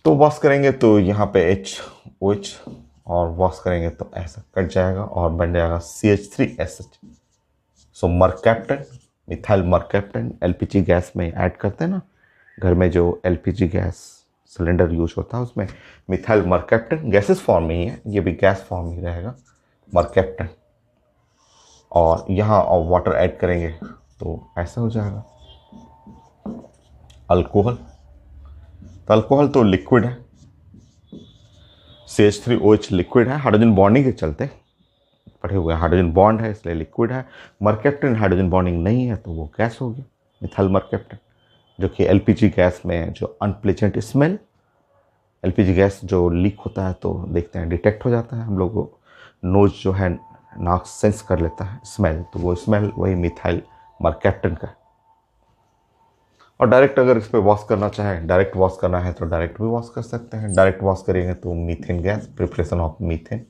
तो वॉश करेंगे तो यहाँ पे HOH और वॉश करेंगे तो ऐसा कट जाएगा और बन जाएगा CH3SH। So mercaptan, methyl mercaptan LPG gas में ऐड करते हैं ना, घर में जो LPG गैस सिलेंडर यूज होता है उसमें मिथाइल मरकैप्टन गैसेस फॉर्म में ही है, ये भी गैस फॉर्म ही रहेगा मरकैप्टन। और यहाँ और वाटर ऐड करेंगे तो ऐसा हो जाएगा अल्कोहल। तो अल्कोहल तो लिक्विड है, CH3OH लिक्विड है, हाइड्रोजन बॉन्डिंग के चलते पढ़े हुए हैं, हाइड्रोजन बॉन्ड है इसलिए लिक्विड है। मरकैप्टन हाइड्रोजन बॉन्डिंग नहीं है तो वो गैस हो गया मिथाइल मरकैप्टन, जो कि LPG गैस में जो अनप्लेजेंट स्मेल, LPG गैस जो लीक होता है तो देखते हैं डिटेक्ट हो जाता है, हम लोग को नोज जो है नाक सेंस कर लेता है स्मेल, तो वो स्मेल वही मिथाइल मरकैप्टन का है। और डायरेक्ट अगर इस पर वॉश करना चाहें, डायरेक्ट वॉश करना है तो डायरेक्ट भी वॉश कर सकते हैं। डायरेक्ट वॉश करेंगे तो methane gas, preparation of methane,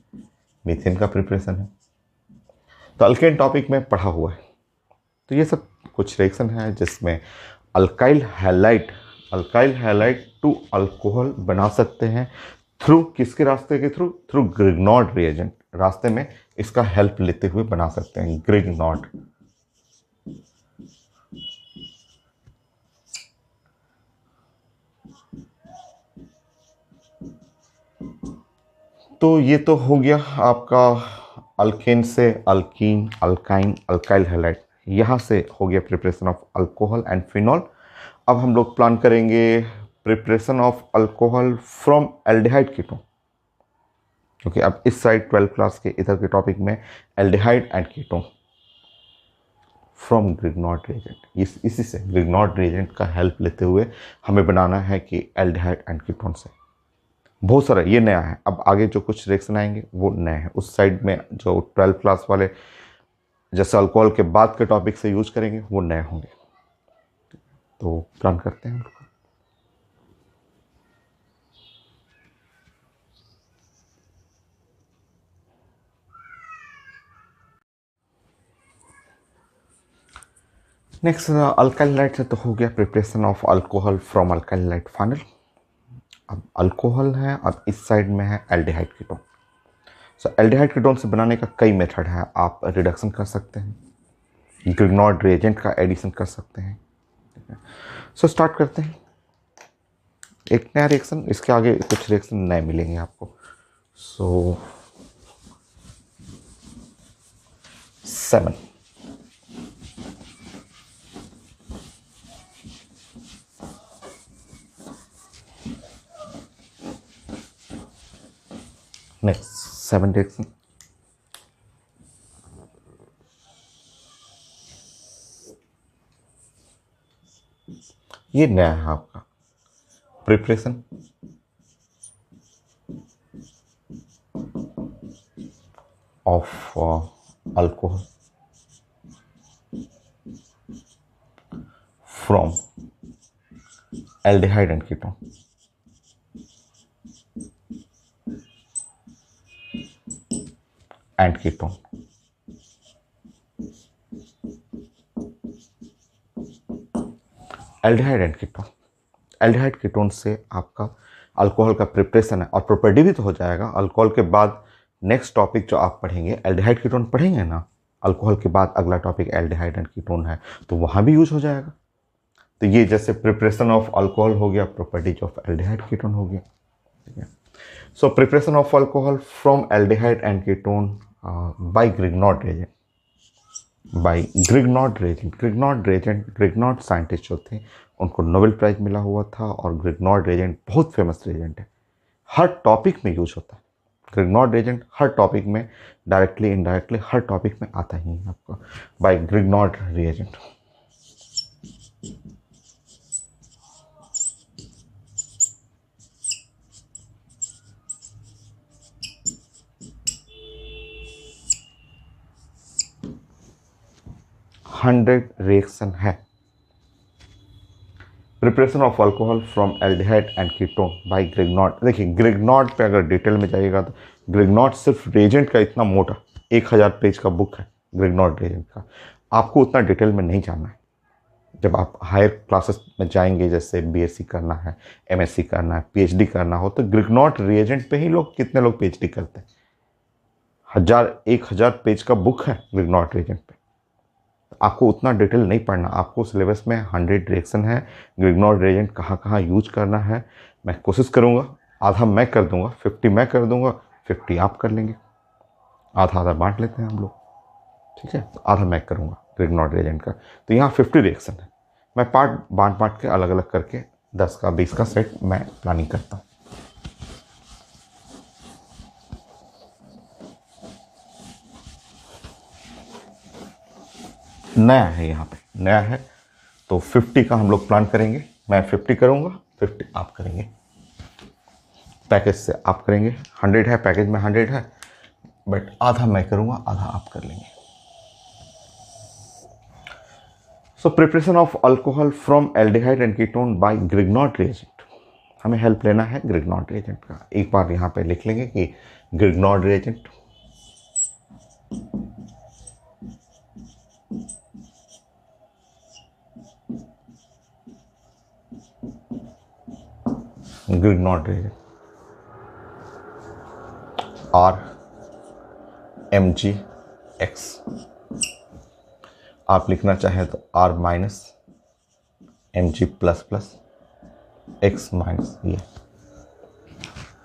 methane का प्रिपरेशन है। तो अल्केन टॉपिक में पढ़ा हुआ है। तो ये सब कुछ रिएक्शन है जिसमें अल्काइल हैलाइड टू अल्कोहल बना सकते हैं थ्रू किसके रास्ते के थ्रू? थ्रू ग्रिग्नॉर्ड रिएजेंट रास्ते में इसका हेल्प लेते हुए बना सकते हैं, ग्रिग्नॉर्ड। तो ये तो हो गया आपका अल्केन से अल्कीन, अल्काइन, अल्काइल हैलाइड। यहाँ से हो गया preparation of alcohol and phenol. अब हम लोग प्लान करेंगे preparation of alcohol from aldehyde ketone, क्योंकि अब इस साइड 12 क्लास के इधर के टॉपिक में aldehyde and ketone from Grignard reagent, इसी से ग्रिग्नॉर्ड रिएजेंट का हेल्प लेते हुए हमें बनाना है कि एल्डिहाइड एंड कीटोन से। बहुत सारा ये नया है, अब आगे जो कुछ रिएक्शन आएंगे वो नए हैं। उस साइड में जो 12 क्लास वाले जैसे अल्कोहल के बाद के टॉपिक से यूज करेंगे वो नए होंगे। तो प्लान करते हैं। नेक्स्ट अल्काइल लाइट से तो हो गया preparation of alcohol from alkyl light final. अब अल्कोहल है, अब इस साइड में है एल्डिहाइड कीटोन। सो एल्डिहाइड कीटोन से बनाने का कई मेथड है। आप रिडक्शन कर सकते हैं, ग्रिग्नॉर्ड रिएजेंट का एडिशन कर सकते हैं। सो स्टार्ट करते हैं एक नया रिएक्शन, इसके आगे कुछ रिएक्शन नए मिलेंगे आपको। सो 7 नेक्स्ट 7 रिएक्शन। ये नया है आपका preparation of alcohol from aldehyde and ketone. And ketone aldehyde and ketone. Aldehyde ketone से आपका अल्कोहल का प्रिपरेशन है और प्रॉपर्टी भी तो हो जाएगा। अल्कोहल के बाद नेक्स्ट टॉपिक जो आप पढ़ेंगे एल्डिहाइड कीटोन पढ़ेंगे ना, अल्कोहल के बाद अगला टॉपिक एल्डिहाइड एंड कीटोन है, तो वहाँ भी यूज हो जाएगा। तो ये जैसे प्रिपरेशन ऑफ अल्कोहल हो गया, प्रॉपर्टीज ऑफ एल्डिहाइड कीटोन हो गया। ठीक है। So preparation of alcohol from aldehyde and ketone by Grignard reagent, by Grignard reagent. Grignard reagent, Grignard scientist जो थे उनको नोबेल प्राइज मिला हुआ था, और ग्रिग्नॉर्ड रिएजेंट बहुत फेमस रिएजेंट है, हर टॉपिक में यूज होता है। ग्रिग्नॉर्ड रिएजेंट हर टॉपिक में डायरेक्टली इनडायरेक्टली हर टॉपिक में आता ही है आपका, by Grignard reagent. Hundred reaction है। Preparation of alcohol from aldehyde and ketone by ग्रिग्नॉर्ड। देखिए ग्रिग्नॉर्ड पे अगर डिटेल में जाइएगा तो ग्रिग्नॉर्ड सिर्फ रिएजेंट का इतना मोटा 1000 पेज का बुक है ग्रिग्नॉर्ड रिएजेंट का, आपको उतना डिटेल में नहीं जानना है। जब आप हायर क्लासेस में जाएंगे, जैसे बीएससी करना है, एमएससी करना है, पीएचडी करना हो, तो ग्रिग्नॉर्ड रिएजेंट पे ही लोग कितने लोग पीएचडी करते हैं। 1000 पेज का बुक है ग्रिग्नॉर्ड रिएजेंट पे, आपको उतना डिटेल नहीं पढ़ना। आपको सिलेबस में 100 रिएक्शन है, ग्रिग्नॉर्ड रिएजेंट कहाँ कहाँ यूज करना है। मैं कोशिश करूँगा, आधा मैं कर दूंगा, 50 मैं कर दूंगा, 50 आप कर लेंगे, आधा आधा बांट लेते हैं हम लोग। ठीक है, तो आधा मैं करूँगा ग्रिग्नॉर्ड रिएजेंट का। तो यहाँ 50 रिएक्शन है, मैं पार्ट बांट बांट के अलग अलग करके 10 का 20 का सेट मैं प्लानिंग करता हूँ। नया है, यहाँ पे नया है, तो 50 का हम लोग प्लान करेंगे। मैं 50 करूँगा, 50 आप करेंगे। पैकेज से आप करेंगे, 100 है पैकेज में, 100 है, बट आधा मैं करूँगा, आधा आप कर लेंगे। So preparation of alcohol from aldehyde and ketone by Grignard reagent. हमें हेल्प लेना है ग्रिग्नॉर्ड रिएजेंट का। एक बार यहाँ पे लिख लेंगे कि Grignard reagent, Grignard reagent. R M G X, आप लिखना चाहें तो R minus M G plus plus X minus, ये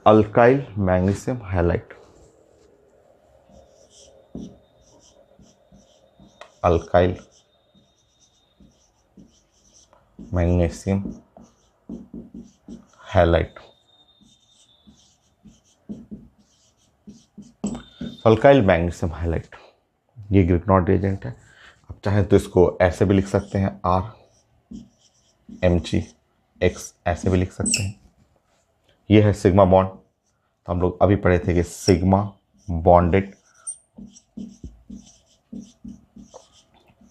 alkyl magnesium halide, alkyl magnesium halide. Alkyl magnesium halide ये ग्रिग्नॉर्ड रिएजेंट है। आप चाहें तो इसको ऐसे भी लिख सकते हैं, आर एम जी एक्स ऐसे भी लिख सकते हैं। ये है सिग्मा बॉन्ड, तो हम लोग अभी पढ़े थे कि सिग्मा बॉन्डेड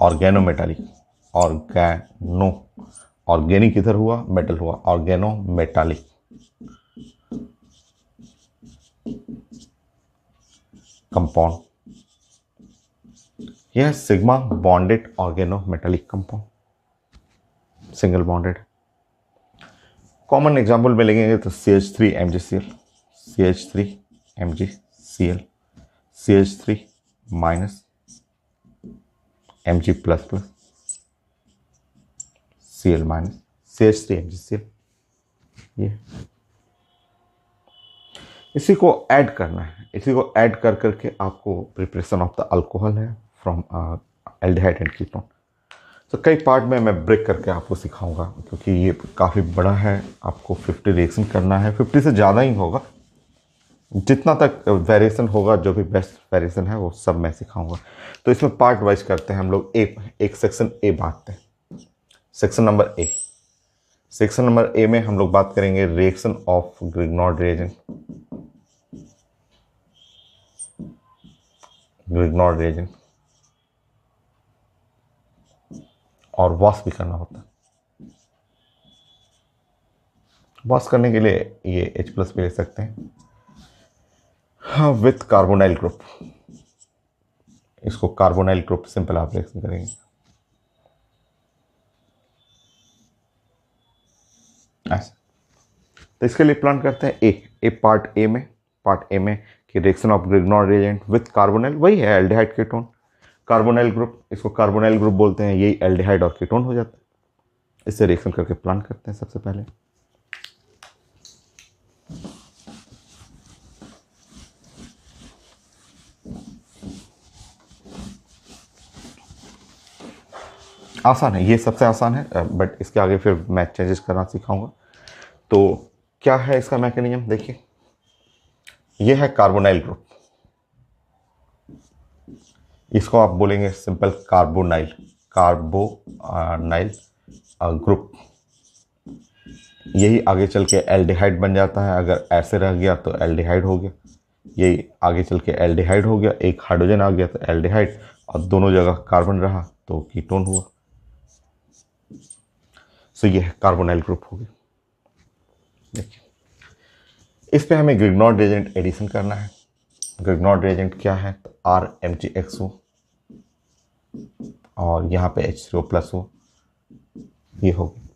ऑर्गेनोमेटालिक, ऑर्गेनिक इधर हुआ, मेटल हुआ, ऑर्गेनोमेटालिक कंपाउंड। यह sigma bonded organometallic compound, single bonded. Common example में लेंगे तो CH3 MgCl, CH3 MgCl, CH3 minus Mg plus plus Cl minus CH3 MgCl। ये इसी को ऐड करना है, इसी को ऐड कर करके आपको प्रिपरेशन ऑफ द अल्कोहल है फ्रॉम एल्डिहाइड एंड कीटोन। तो कई पार्ट में मैं ब्रेक करके आपको सिखाऊंगा, क्योंकि ये काफ़ी बड़ा है, आपको 50 रिएक्शन करना है, 50 से ज़्यादा ही होगा, जितना तक वेरिएशन होगा, जो भी बेस्ट वेरिएशन है वो सब मैं सिखाऊंगा। तो इसमें पार्ट वाइज करते हैं हम लोग, एक सेक्शन ए बांटते हैं। Section number A, section number A में हम लोग बात करेंगे reaction of Grignard reagent, Grignard reagent, और वॉश भी करना होता है। वॉश करने के लिए ये H+ भी ले सकते हैं, हाँ, विथ कार्बोनाइल ग्रुप। इसको कार्बोनाइल ग्रुप सिंपल आप रिएक्शन करेंगे ऐसे। तो इसके लिए प्लान करते हैं ए पार्ट ए में कि reaction of Grignard reagent with carbonyl, वही है एल्डिहाइड कीटोन, कार्बोनाइल ग्रुप, इसको कार्बोनाइल ग्रुप बोलते हैं, यही एल्डिहाइड और कीटोन हो जाता है। इससे रिएक्शन करके प्लान करते हैं सबसे पहले। आसान है, ये सबसे आसान है, बट इसके आगे फिर मैं चेंजेस करना सिखाऊंगा। तो क्या है इसका मैकेनिज्म, देखिए ये है कार्बोनाइल ग्रुप, इसको आप बोलेंगे सिंपल कार्बोनाइल, कार्बोनाइल ग्रुप। यही आगे चल के एल्डिहाइड बन जाता है, अगर ऐसे रह गया तो एल्डिहाइड हो गया, यही आगे चल के एल्डिहाइड हो गया, एक हाइड्रोजन आ गया तो एल्डिहाइड, और दोनों जगह कार्बन रहा तो कीटोन हुआ। सो ये कार्बोनाइल ग्रुप हो गया। देखिए इस पे हमें ग्रिग्नॉर्ड रिएजेंट एडिशन करना है। ग्रिग्नॉर्ड रिएजेंट क्या है, तो RMgX हो और यहाँ पे H3O+ हो, ये हो गया।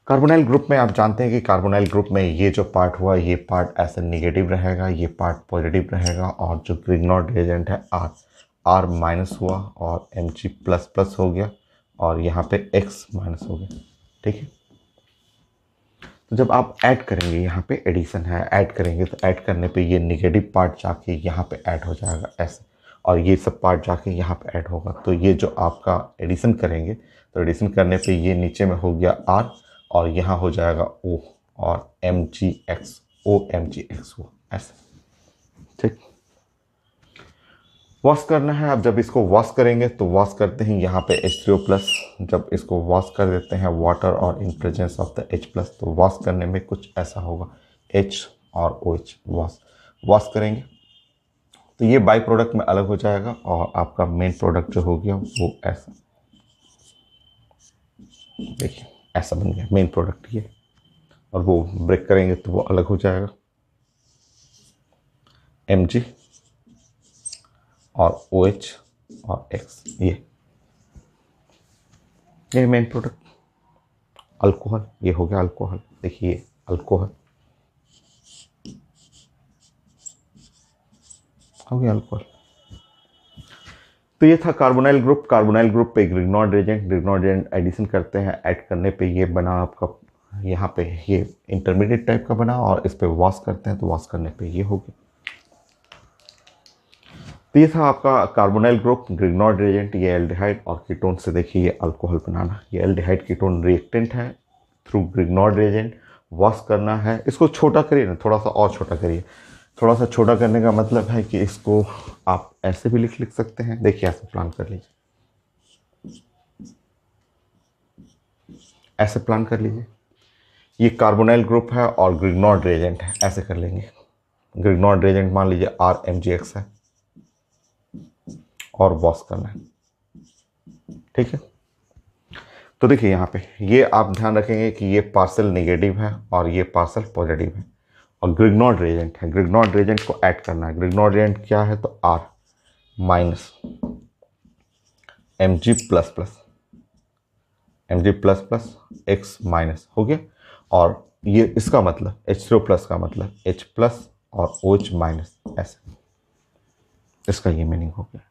कार्बोनाइल ग्रुप में आप जानते हैं कि कार्बोनाइल ग्रुप में ये जो पार्ट हुआ, ये पार्ट ऐसे नेगेटिव रहेगा, ये पार्ट पॉजिटिव रहेगा, और जो ग्रिग्नॉर्ड रिएजेंट है R- हुआ और Mg++ हो गया, और यहाँ पे X- हो गया। ठीक है, तो जब आप ऐड करेंगे, यहाँ पे एडिशन है, ऐड करेंगे तो ऐड करने पे ये नेगेटिव पार्ट जाके यहाँ पे ऐड हो जाएगा ऐसे, और ये सब पार्ट जाके यहाँ पे ऐड होगा। तो ये जो आपका एडिशन करेंगे, तो एडिशन करने पे ये नीचे में हो गया R, और यहाँ हो जाएगा O, और MgX, OMgX हुआ ऐसे। ठीक, वॉश करना है। अब जब इसको वॉश करेंगे तो वॉश करते हैं यहाँ पे H3O+, जब इसको वॉश कर देते हैं वाटर और in presence of the H+, तो वॉश करने में कुछ ऐसा होगा, H और OH, वॉश करेंगे तो ये बाई प्रोडक्ट में अलग हो जाएगा, और आपका मेन प्रोडक्ट जो हो गया वो ऐसा, देखिए ऐसा बन गया मेन प्रोडक्ट ये, और वो ब्रेक करेंगे तो वो अलग हो जाएगा, Mg और OH और X, ये मेन प्रोडक्ट। अल्कोहल, ये हो गया अल्कोहल, देखिए अल्कोहल, हो गया अल्कोहल। तो ये था कार्बोनाइल ग्रुप। कार्बोनाइल ग्रुप पे ग्रिग्नॉर्ड रिएजेंट एडिशन करते हैं, ऐड करने पे ये बना आपका, यहाँ पे ये इंटरमीडिएट टाइप का बना, और इस पे वॉश करते हैं तो वॉश करने पे ये हो गया। तो ये था आपका कार्बोनाइल ग्रुप, ग्रिग्नॉर्ड रिएजेंट, ये एल्डिहाइड, और कीटोन से देखिए ये अल्कोहल बनाना। ये एल्डिहाइड कीटोन रिएक्टेंट है, थ्रू ग्रिग्नॉर्ड रिएजेंट वॉश करना है। इसको छोटा करिए ना, थोड़ा सा और छोटा करिए। थोड़ा सा छोटा करने का मतलब है कि इसको आप ऐसे भी लिख सकते हैं। देखिए ऐसे प्लान कर लीजिए, ऐसे प्लान कर लीजिए। ये कार्बोनाइल ग्रुप है और ग्रिग्नॉर्ड रिएजेंट है, ऐसे कर लेंगे। ग्रिग्नॉर्ड रिएजेंट मान लीजिए RMgX है और वॉश करना है, ठीक है। तो देखिए यहाँ पे ये आप ध्यान रखेंगे कि ये पार्सल नेगेटिव है और ये पार्सल पॉजिटिव है, और ग्रिग्नॉर्ड रिएजेंट है। ग्रिग्नॉर्ड रिएजेंट को ऐड करना है। ग्रिग्नॉर्ड रिएजेंट क्या है, तो R minus Mg++ X minus हो गया। और ये इसका मतलब H3O+ का मतलब H+ और OH माइनस, ऐसे इसका ये मीनिंग हो गया।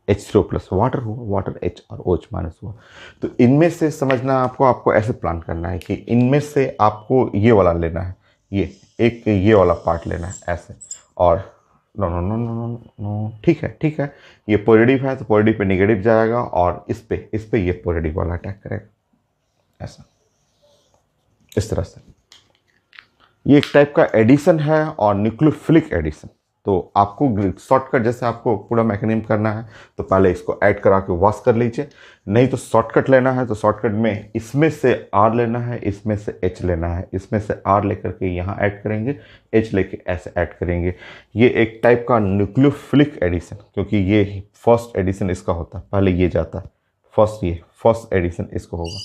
H3O+ वाटर हुआ, वाटर H और OH माइनस हुआ। तो इनमें से समझना आपको ऐसे प्लान करना है कि इनमें से आपको ये वाला लेना है, ये वाला पार्ट लेना है ऐसे। और no no no no no no, ठीक है, ये पॉजिटिव है तो पॉजिटिव पे नेगेटिव जाएगा, और इस पे ये पॉजिटिव वाला अटैक करेगा, ऐसा, इस तरह से। ये एक टाइप का एडिशन है, और न्यूक्लियोफिलिक एडिशन। तो आपको शॉर्टकट, जैसे आपको पूरा मैकेनिज्म करना है तो पहले इसको ऐड करा के वॉश कर लीजिए। नहीं तो शॉर्टकट लेना है तो शॉर्टकट में इसमें से R लेना है, इसमें से H लेना है, इसमें से R लेकर के यहाँ ऐड करेंगे, H लेके ऐसे ऐड करेंगे। ये एक टाइप का न्यूक्लियोफिलिक एडिशन, क्योंकि ये फर्स्ट एडिशन इसका होता है, पहले ये जाता है फर्स्ट एडिशन इसको होगा।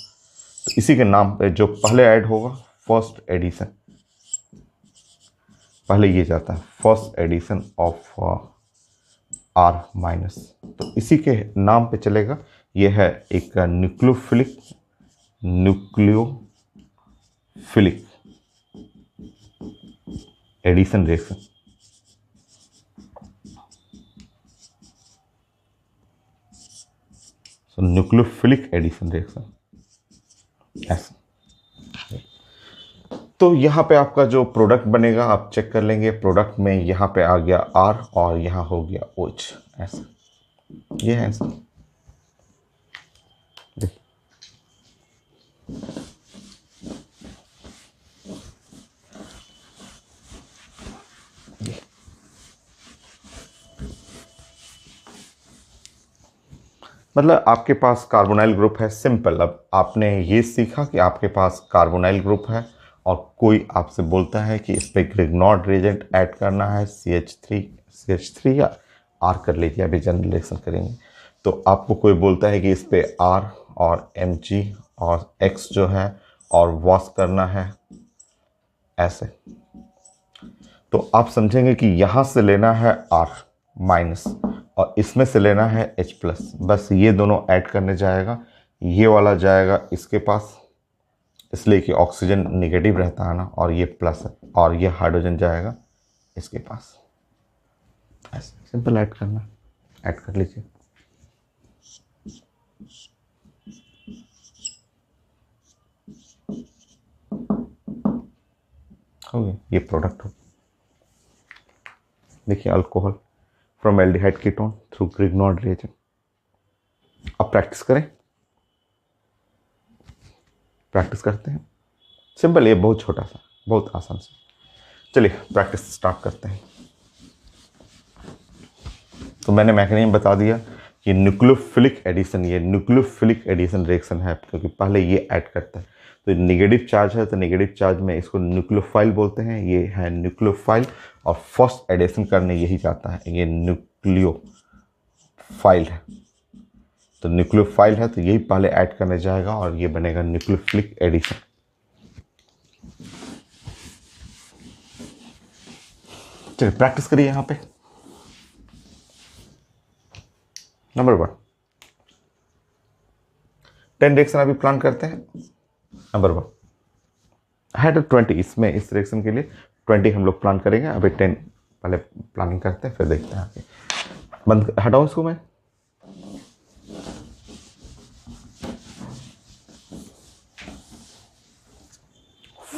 तो इसी के नाम पे जो पहले ऐड होगा फर्स्ट एडिशन, पहले ये जाता है first edition of R minus, तो इसी के नाम पे चलेगा। ये है एक न्यूक्लियोफिलिक एडिशन रिएक्शन। सो न्यूक्लियोफिलिक एडिशन रिएक्शन ऐसा। तो यहाँ पे आपका जो प्रोडक्ट बनेगा आप चेक कर लेंगे। प्रोडक्ट में यहाँ पे आ गया R और यहाँ हो गया OH, ऐसा, ये है आंसर। मतलब आपके पास कार्बोनाइल ग्रुप है, सिंपल। अब आपने ये सीखा कि आपके पास कार्बोनाइल ग्रुप है और कोई आपसे बोलता है कि इस पर ग्रिग्नॉर्ड रिएजेंट ऐड करना है, CH3 या R कर लीजिए, अभी जनरल रिएक्शन करेंगे। तो आपको कोई बोलता है कि इस पे R और Mg और X जो है और वॉश करना है ऐसे, तो आप समझेंगे कि यहाँ से लेना है R माइनस और इसमें से लेना है H+। बस ये दोनों ऐड करने जाएगा, ये वाला जाएगा इसके पास, इसलिए कि ऑक्सीजन नेगेटिव रहता है ना, और ये प्लस है, और ये हाइड्रोजन जाएगा इसके पास। ऐसे सिंपल ऐड करना, ऐड कर लीजिए। हो गया, ये प्रोडक्ट हो। देखिए alcohol from aldehyde ketone through Grignard reagent. अब प्रैक्टिस करें, प्रैक्टिस करते हैं। सिंपल, ये बहुत छोटा सा, बहुत आसान सा। चलिए प्रैक्टिस स्टार्ट करते हैं। तो मैंने मैकेनिज्म बता दिया कि न्यूक्लियोफिलिक एडिशन, ये न्यूक्लियोफिलिक एडिशन रिएक्शन है, क्योंकि पहले ये ऐड करता है। तो नेगेटिव चार्ज है तो नेगेटिव चार्ज में इसको न्यूक्लियोफाइल बोलते हैं, ये है न्यूक्लियोफाइल, और फर्स्ट एडिशन करने यही जाता है, ये न्यूक्लियोफाइल है। तो न्यूक्लियोफाइल है तो यही पहले ऐड करने जाएगा और ये बनेगा न्यूक्लियोफिलिक एडिशन। चलिए प्रैक्टिस करिए यहाँ पे। नंबर 1, 10 रिएक्शन अभी प्लान करते हैं। नंबर 1 है तो 20, इसमें इस रिएक्शन के लिए 20 हम लोग प्लान करेंगे, अभी 10 पहले प्लानिंग करते हैं फिर देखते हैं आगे। बंद हटाऊं इसको मैं।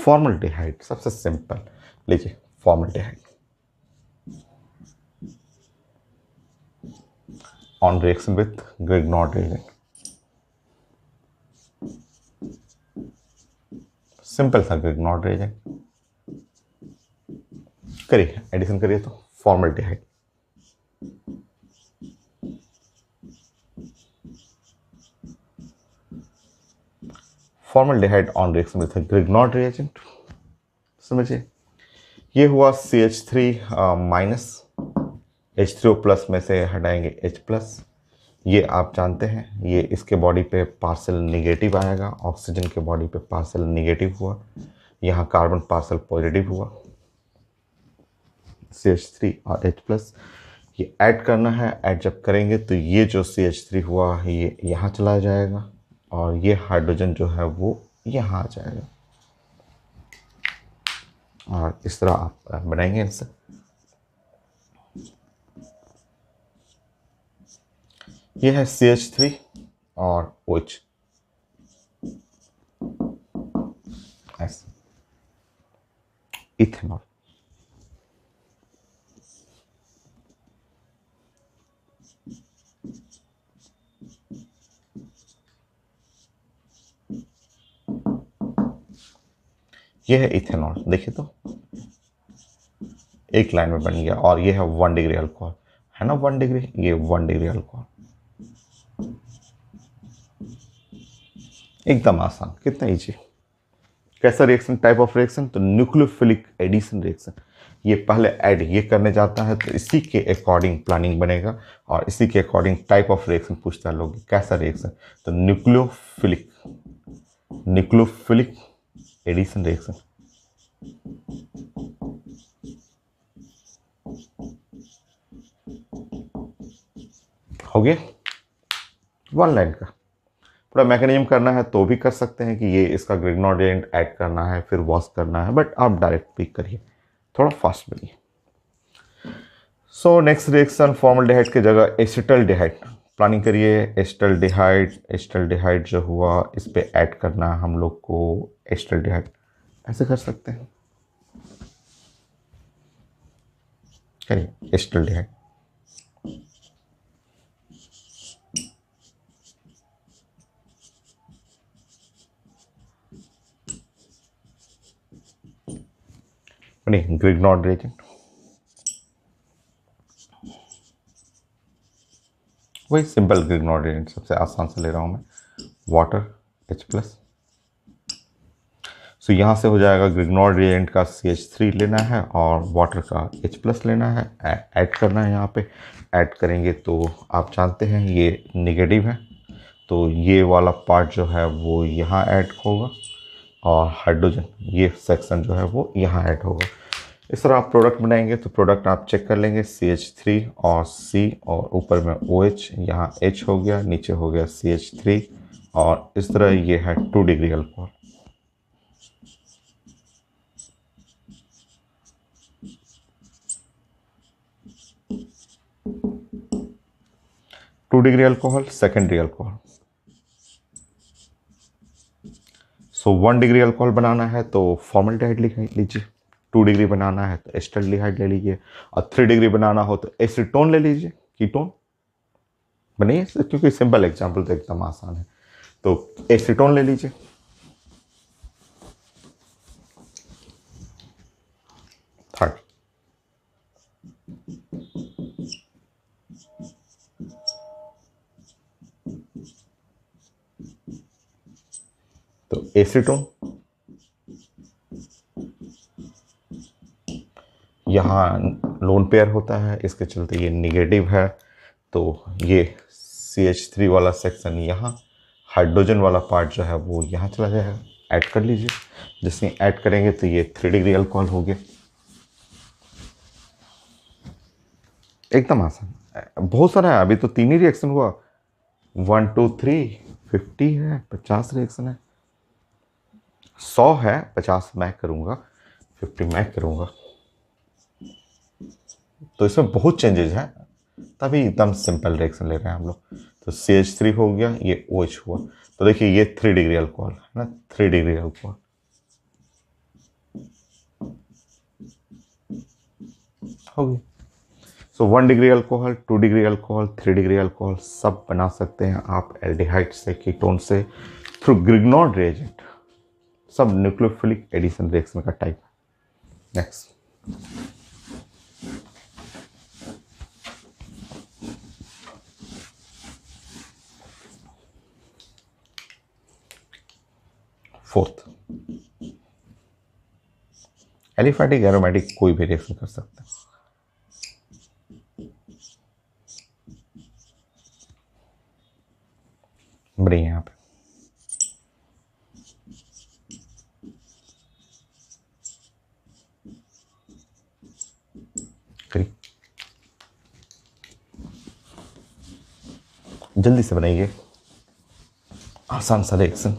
फॉर्मल्डिहाइड सबसे सिंपल, लीजिए formaldehyde on reaction with Grignard reagent. Simple सा ग्रिग्नॉर्ड रिएजेंट, करिए एडिशन करिए तो formaldehyde. Formaldehyde on reaction with Grignard reagent, समझिए ये हुआ CH3 माइनस, H3O प्लस में से हटाएंगे H प्लस। ये आप जानते हैं ये इसके बॉडी पे पार्सल निगेटिव आएगा, ऑक्सीजन के बॉडी पे पार्सल निगेटिव हुआ, यहाँ कार्बन पार्सल पॉजिटिव हुआ, CH3 और H प्लस। ये ऐड करना है, ऐड जब करेंगे तो ये जो CH3 हुआ ये यहाँ चला जाएगा और ये हाइड्रोजन जो है वो यहाँ आ जाएगा और इस तरह आप बनाएंगे इनसे। ये है CH3 और OH, ऐसे इथेनॉल। ये है इथेनॉल, देखिए तो एक लाइन में बन गया और ये है 1 डिग्री अल्कोहल, है ना 1 डिग्री, ये 1 डिग्री अल्कोहल। एकदम आसान, कितना इजी। कैसा रिएक्शन, टाइप ऑफ रिएक्शन, तो न्यूक्लियोफिलिक एडिशन रिएक्शन। ये पहले ऐड ये करने जाता है तो इसी के अकॉर्डिंग प्लानिंग बनेगा और इसी के अकॉर्डिंग टाइप ऑफ रिएक्शन पूछता है लोग कैसा रिएक्शन, तो न्यूक्लियोफिलिक एडिशन रिएक्शन। हो गया 1 लाइन का। पूरा मैकेनिज्म करना है तो भी कर सकते हैं कि ये इसका ग्रिग्नॉर्ड रिएजेंट ऐड करना है फिर वॉश करना है, बट आप डायरेक्ट पिक करिए, थोड़ा फास्ट बनिए। सो नेक्स्ट रिएक्शन फॉर्मल्डिहाइड की जगह एसिटल्डिहाइड, प्लानिंग करिए। एसिटल्डिहाइड जो हुआ इस पे ऐड करना है हम लोग को एसिटल्डिहाइड, ऐसे कर सकते हैं, करिए एसिटल्डिहाइड। बनिए ग्रिग्नॉर्ड रिएजेंट, वही सिंपल ग्रिग्नॉर्ड रिएजेंट सबसे आसान से ले रहा हूँ मैं, वाटर H प्लस। सो यहाँ से हो जाएगा ग्रिग्नॉर्ड रिएजेंट का CH3 लेना है और वाटर का H प्लस लेना है, ऐड करना है। यहाँ पे ऐड करेंगे तो आप जानते हैं ये निगेटिव है तो ये वाला पार्ट जो है वो यहाँ ऐड होगा और हाइड्रोजन ये सेक्शन जो है वो यहाँ ऐड होगा। इस तरह आप प्रोडक्ट बनाएंगे तो प्रोडक्ट आप चेक कर लेंगे CH3 और C और ऊपर में OH, यहाँ H हो गया, नीचे हो गया CH3 और इस तरह ये है 2 degree alcohol. Two degree alcohol, secondary alcohol. So 1 degree alcohol बनाना है तो फॉर्मल्डिहाइड लिख लीजिए, 2 डिग्री बनाना है तो एसिटल्डिहाइड ले लीजिए और 3 डिग्री बनाना हो तो एसीटोन ले लीजिए, कीटोन बनिए, क्योंकि सिंपल एग्जांपल तो एकदम आसान है, तो एसीटोन ले लीजिए। थर्ड तो एसीटोन, यहाँ लोन पेयर होता है इसके चलते ये निगेटिव है तो ये CH3 वाला सेक्शन यहाँ, हाइड्रोजन वाला पार्ट जो है वो यहाँ चला जाएगा, ऐड कर लीजिए। जिसमें ऐड करेंगे तो ये 3 डिग्री अल्कोहल हो गया। एकदम आसान, बहुत सारा है, अभी तो 3 ही रिएक्शन हुआ, 1 2 3 50 है, 50 रिएक्शन है, 100 है, 50 मैं करूँगा, 50 मैं करूँगा। तो इसमें बहुत चेंजेस हैं, तभी एकदम सिंपल रिएक्शन ले रहे हैं हम लोग। तो CH3 हो गया, ये OH हुआ। तो देखिए ये 3 डिग्री अल्कोहल है ना, 3 डिग्री अल्कोहल हो गई। सो 1 degree alcohol, 2 degree alcohol, 3 degree alcohol सब बना सकते हैं आप एल्डिहाइड से, कीटोन से, थ्रू ग्रिग्नॉर्ड रिएजेंट। सब न्यूक्लियोफिलिक एडिशन रिएक्शन का टाइप है। नेक्स्ट, फोर्थ, एलिफैटिक एरोमेटिक कोई भी रिएक्शन कर सकते हैं। बढ़िया यहाँ पे करिए, जल्दी से बनाइए, आसान सा रिएक्शन।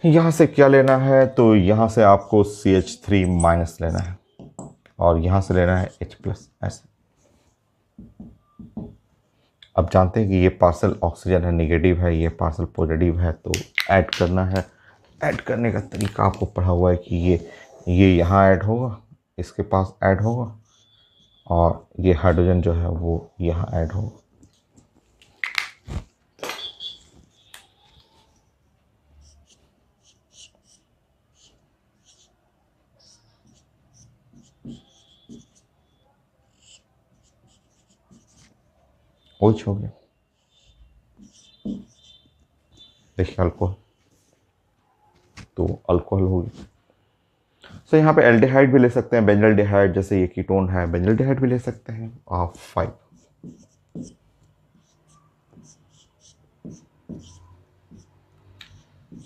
यहां से क्या लेना है, तो यहां से आपको CH3 माइनस लेना है और यहां से लेना है H प्लस, ऐसे। अब जानते हैं कि ये पार्सल ऑक्सीजन है, नेगेटिव है, ये पार्सल पॉजिटिव है, तो ऐड करना है। ऐड करने का तरीका आपको पढ़ा हुआ है कि ये यहाँ ऐड होगा, इसके पास ऐड होगा, और ये हाइड्रोजन जो है वो यहाँ ऐड होगा। OH हो गया, देखिए अल्कोहल, तो अल्कोहल हो गया। सो यहाँ पे एल्डिहाइड भी ले सकते हैं, बेंजल्डिहाइड, जैसे ये कीटोन है, बेंजल्डिहाइड भी ले सकते हैं। 5,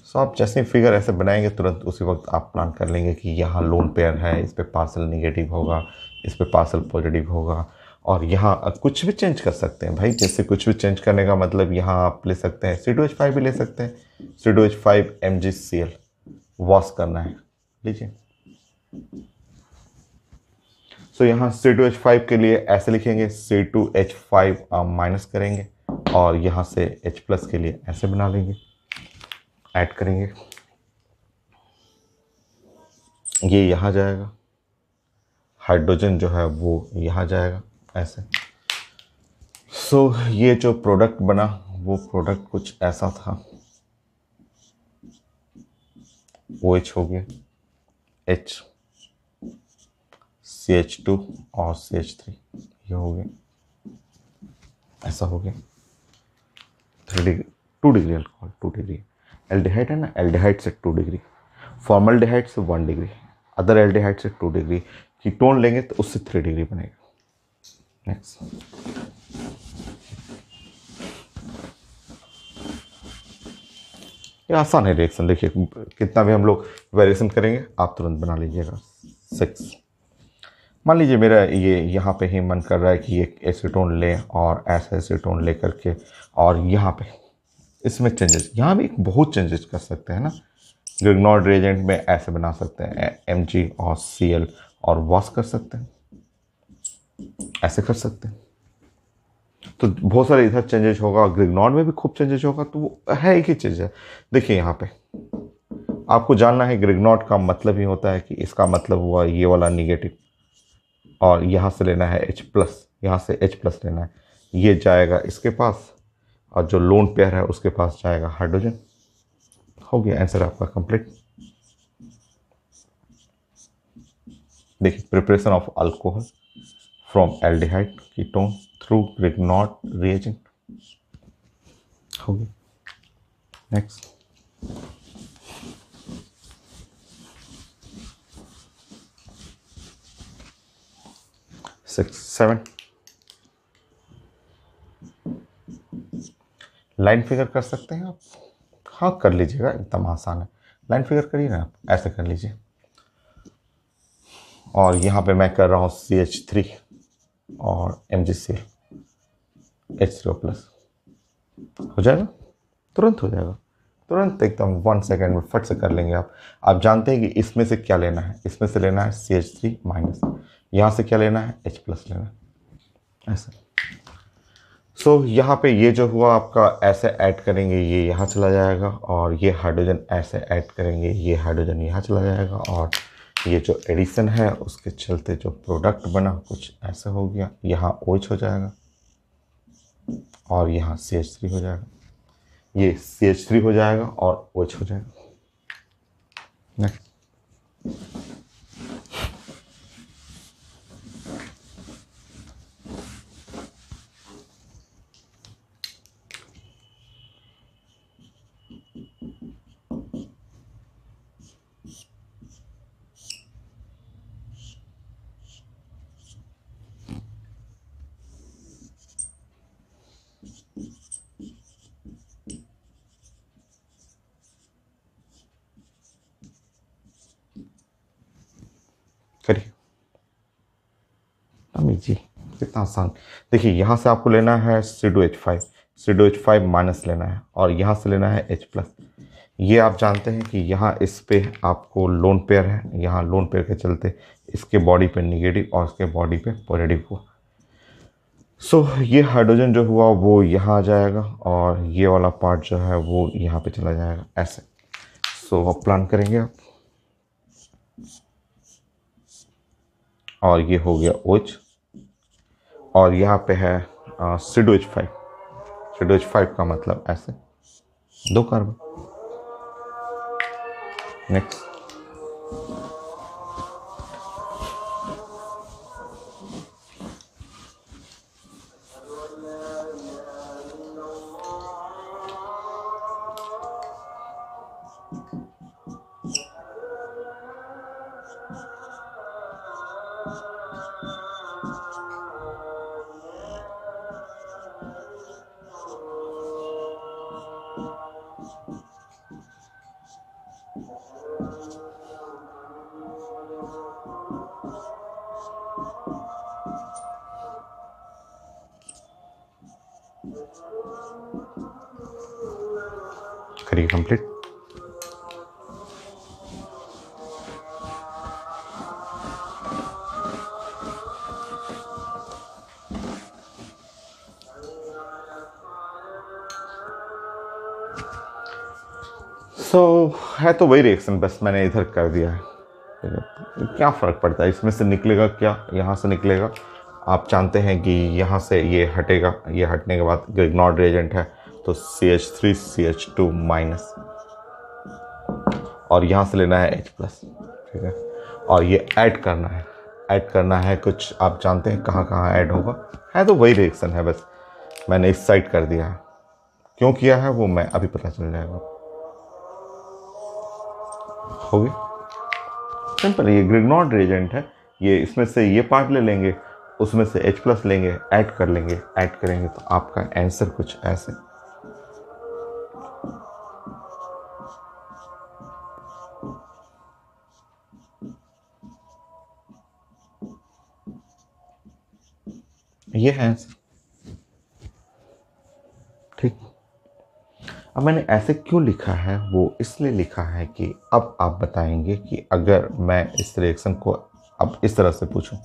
सो आप जैसे फिगर ऐसे बनाएंगे तुरंत उसी वक्त आप प्लान कर लेंगे कि यहाँ लोन पेयर है, इस पे पार्सल नेगेटिव होगा, इस पे पार्सल पॉजिटिव होगा, और यहाँ कुछ भी चेंज कर सकते हैं भाई। जैसे कुछ भी चेंज करने का मतलब यहाँ आप ले सकते हैं C2H5 भी ले सकते हैं, C2H5 MgCl वॉश करना है, लीजिए। सो यहाँ C2H5 के लिए ऐसे लिखेंगे, C2H5 माइनस करेंगे, और यहाँ से H प्लस के लिए ऐसे बना लेंगे, ऐड करेंगे, ये यहाँ जाएगा, हाइड्रोजन जो है वो यहाँ जाएगा, ऐसे। सो ये जो प्रोडक्ट बना वो प्रोडक्ट कुछ ऐसा था, OH हो गया, H, CH2 और CH3, ये हो गया, ऐसा हो गया। 3 degree, 2 degree alcohol, 2 degree aldehyde है ना, एल्डिहाइड से 2 डिग्री, फॉर्मल्डिहाइड से 1 डिग्री, अदर एल्डिहाइड से 2 डिग्री, कीटोन लेंगे तो उससे 3 डिग्री बनेगा। नेक्स्ट, ये आसान है रिएक्शन, देखिए कितना भी हम लोग वेरिएशन करेंगे आप तुरंत बना लीजिएगा। 6, मान लीजिए मेरा ये यहाँ पे ही मन कर रहा है कि ये एसीटोन लें और ऐसे एसीटोन ले करके, और यहाँ पे इसमें चेंजेस, यहाँ भी बहुत चेंजेस कर सकते हैं ना। ग्रिग्नॉर्ड रिएजेंट में ऐसे बना सकते हैं Mg और Cl और वॉश कर सकते हैं, ऐसे कर सकते हैं। तो बहुत सारे इधर चेंजेस होगा, ग्रिग्नॉर्ड में भी खूब चेंजेस होगा, तो वो है एक ही चीज़ है। देखिए यहाँ पे आपको जानना है ग्रिग्नॉर्ड का मतलब ही होता है कि इसका मतलब हुआ ये वाला निगेटिव, और यहाँ से लेना है H प्लस, यहाँ से H प्लस लेना है, ये जाएगा इसके पास, और जो लोन पेयर है उसके पास जाएगा हाइड्रोजन। हो गया आंसर आपका कंप्लीट। देखिए preparation of alcohol from aldehyde ketone through Grignard reagent हो गया। नेक्स्ट, सिक्स, 7, लाइन फिगर कर सकते हैं आप? हाँ कर लीजिएगा, एकदम आसान है। लाइन फिगर करिए ना आप, ऐसे कर लीजिए, और यहाँ पे मैं कर रहा हूँ CH3 और MgCl, H3O प्लस, हो जाएगा, तुरंत हो जाएगा। तुरंत एकदम 1 सेकेंड में फट से कर लेंगे आप जानते हैं कि इसमें से क्या लेना है, इसमें से लेना है CH3 माइनस, यहाँ से क्या लेना है H प्लस लेना है, ऐसा। सो यहाँ पे ये जो हुआ आपका ऐसे ऐड करेंगे ये यहाँ चला जाएगा, और ये हाइड्रोजन ऐसे ऐड करेंगे ये हाइड्रोजन यहाँ चला जाएगा, और ये जो एडिशन है उसके चलते जो प्रोडक्ट बना कुछ ऐसा हो गया, यहाँ OH हो जाएगा और यहाँ CH3 हो जाएगा, ये CH3 हो जाएगा और OH हो जाएगा। नेक्स्ट, करिए अमित जी, कितना आसान। देखिए यहाँ से आपको लेना है C2H5 माइनस लेना है, और यहाँ से लेना है H प्लस। ये आप जानते हैं कि यहाँ इस पे आपको लोन पेयर है, यहाँ लोन पेयर के चलते इसके बॉडी पे निगेटिव और इसके बॉडी पे पॉजिटिव हुआ। सो ये हाइड्रोजन जो हुआ वो यहाँ आ जाएगा, और ये वाला पार्ट जो है वो यहाँ पे चला जाएगा ऐसे। सो अब प्लान करेंगे आप, और ये हो गया OH, और यहाँ पे है C2H5 का मतलब ऐसे 2 कार्बन। नेक्स्ट, करिए कंप्लीट। है तो वही रिएक्शन, बस मैंने इधर कर दिया है। क्या फ़र्क पड़ता है, इसमें से निकलेगा क्या, यहाँ से निकलेगा। आप जानते हैं कि यहाँ से ये हटेगा, ये हटने के बाद ग्रिग्नॉर्ड रिएजेंट है तो CH3 CH2 माइनस, और यहाँ से लेना है H प्लस, ठीक है। और ये ऐड करना है कुछ, आप जानते हैं कहाँ कहाँ ऐड होगा, है तो वही रिएक्शन है, बस मैंने इस साइड कर दिया है। क्यों किया है वो मैं अभी पता चल जाएगा। हो गया सिंपल, ये ग्रिग्नॉर्ड रिएजेंट है, ये इसमें से ये पार्ट ले लेंगे, उसमें से H प्लस लेंगे, ऐड करेंगे तो आपका आंसर कुछ ऐसे। ये है आंसर, ठीक। अब मैंने ऐसे क्यों लिखा है, वो इसलिए लिखा है कि अब आप बताएंगे कि अगर मैं इस रिएक्शन को अब इस तरह से पूछूं,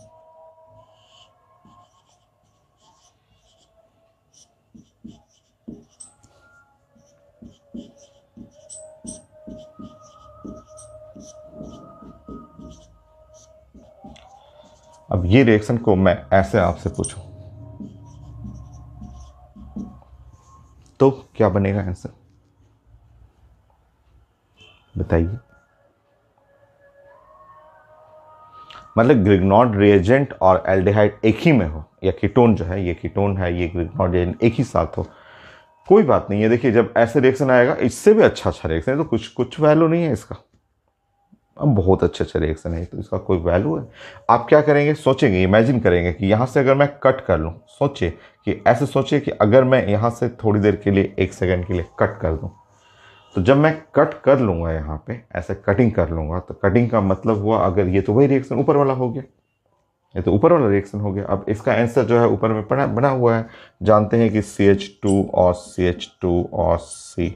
अब ये रिएक्शन को मैं ऐसे आपसे पूछूं तो क्या बनेगा आंसर, बताइए। मतलब ग्रिग्नॉर्ड रिएजेंट और एल्डिहाइड एक ही में हो, या कीटोन जो है, ये कीटोन है, ये ग्रिग्नॉर्ड रिएजेंट एक ही साथ हो, कोई बात नहीं है। देखिए जब ऐसे रिएक्शन आएगा, इससे भी अच्छा रिएक्शन है तो कुछ वैल्यू नहीं है इसका, अब बहुत अच्छा रिएक्शन है तो इसका कोई वैल्यू है। आप क्या करेंगे, सोचेंगे, इमेजिन करेंगे कि यहाँ से अगर मैं कट कर लूँ, सोचिए कि ऐसे सोचिए कि अगर मैं यहाँ से थोड़ी देर के लिए 1 सेकेंड के लिए कट कर दूँ, तो जब मैं कट कर लूँगा यहाँ पे ऐसे कटिंग कर लूँगा, तो कटिंग का मतलब हुआ, अगर ये तो वही रिएक्शन ऊपर वाला हो गया, ये तो ऊपर वाला रिएक्शन हो गया। अब इसका आंसर जो है ऊपर में बना हुआ है, जानते हैं कि CH2 और CH2 और C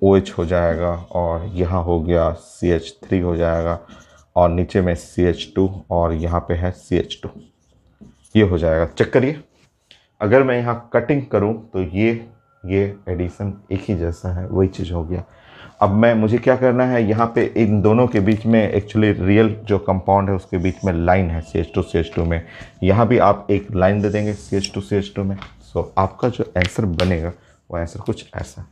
OH हो जाएगा और यहाँ हो गया CH3 हो जाएगा और नीचे में CH2 और यहाँ पे है CH2। ये हो जाएगा, चेक करिए। अगर मैं यहाँ कटिंग करूँ तो ये एडिशन एक ही जैसा है, वही चीज़ हो गया। अब मुझे क्या करना है, यहाँ पे इन दोनों के बीच में एक्चुअली रियल जो कंपाउंड है उसके बीच में लाइन है CH2 में। यहाँ भी आप एक लाइन दे देंगे CH2 में। सो आपका जो आंसर बनेगा वो आंसर कुछ ऐसा,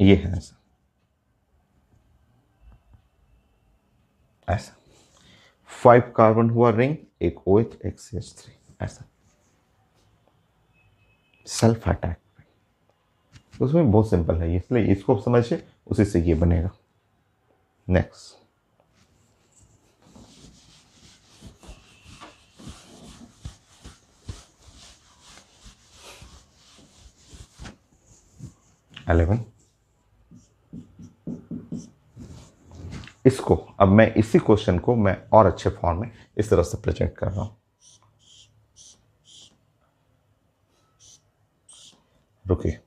ये है ऐसा, ऐसा 5 कार्बन हुआ रिंग, एक OH एक CH3, ऐसा सेल्फ अटैक। उसमें बहुत सिंपल है, इसलिए इसको समझिए, उसी से ये बनेगा। Next, eleven. इसको अब मैं इसी क्वेश्चन को मैं और अच्छे फॉर्म में इस तरह से प्रेजेंट कर रहा हूं। रुकिए,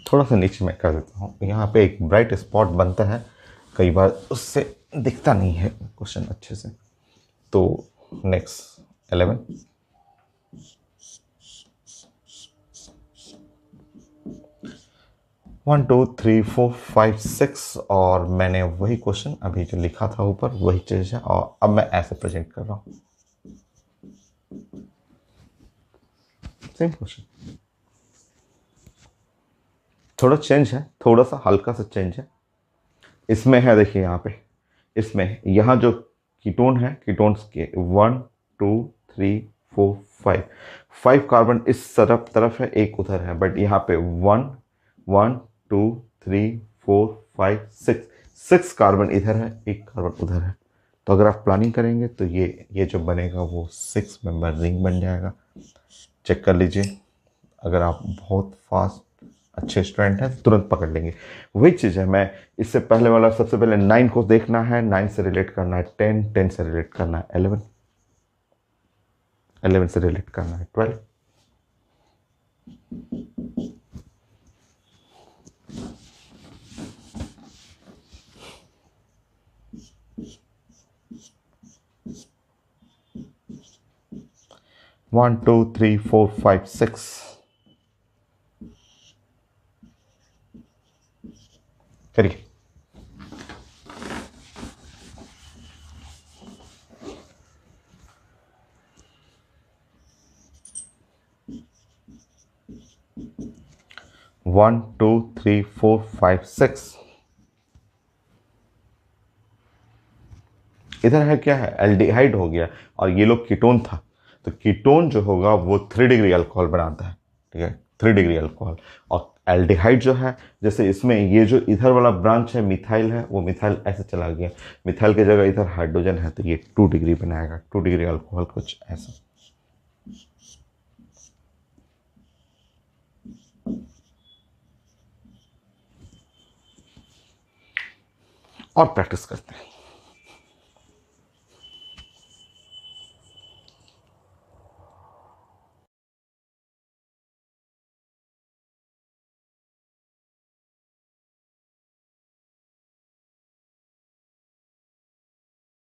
थोड़ा सा नीचे मैं कर देता हूँ, यहाँ पे एक ब्राइट स्पॉट बनता है कई बार, उससे दिखता नहीं है क्वेश्चन अच्छे से। तो next 11, one two three four five six, और मैंने वही क्वेश्चन अभी जो लिखा था ऊपर वही चीज़ है, और अब मैं ऐसे प्रेजेंट कर रहा हूँ, सेम क्वेश्चन। थोड़ा चेंज है, थोड़ा सा हल्का सा चेंज है इसमें है। देखिए यहाँ पे, इसमें यहाँ जो कीटोन है, कीटोन्स के 1 2 3 4 5, 5 कार्बन इस तरफ है, एक उधर है, बट यहाँ पे 1 1 2 3 4 5 6, 6 कार्बन इधर है, एक कार्बन उधर है। तो अगर आप प्लानिंग करेंगे तो ये जो बनेगा वो 6 मेंबर रिंग बन जाएगा। चेक कर लीजिए, अगर आप बहुत फास्ट अच्छे स्टूडेंट हैं तुरंत पकड़ लेंगे। वही चीज़ है, मैं इससे पहले वाला सबसे पहले 9 को देखना है, 9 से रिलेट करना है 10, 10 से रिलेट करना है 11, 11 से रिलेट करना है 12, 1 2 3 4 5 6, करिए। One two three four five six, इधर है क्या है, एल्डिहाइड हो गया, और ये लोग कीटोन था, तो कीटोन जो होगा वो 3 डिग्री अल्कोहल बनाता है, ठीक है, 3 डिग्री अल्कोहल। और एल्डिहाइड जो है, जैसे इसमें ये जो इधर वाला ब्रांच है मिथाइल है, वो मिथाइल ऐसे चला गया, मिथाइल की जगह इधर हाइड्रोजन है, तो ये 2 डिग्री बनाएगा, 2 डिग्री अल्कोहल, कुछ ऐसा। और प्रैक्टिस करते हैं।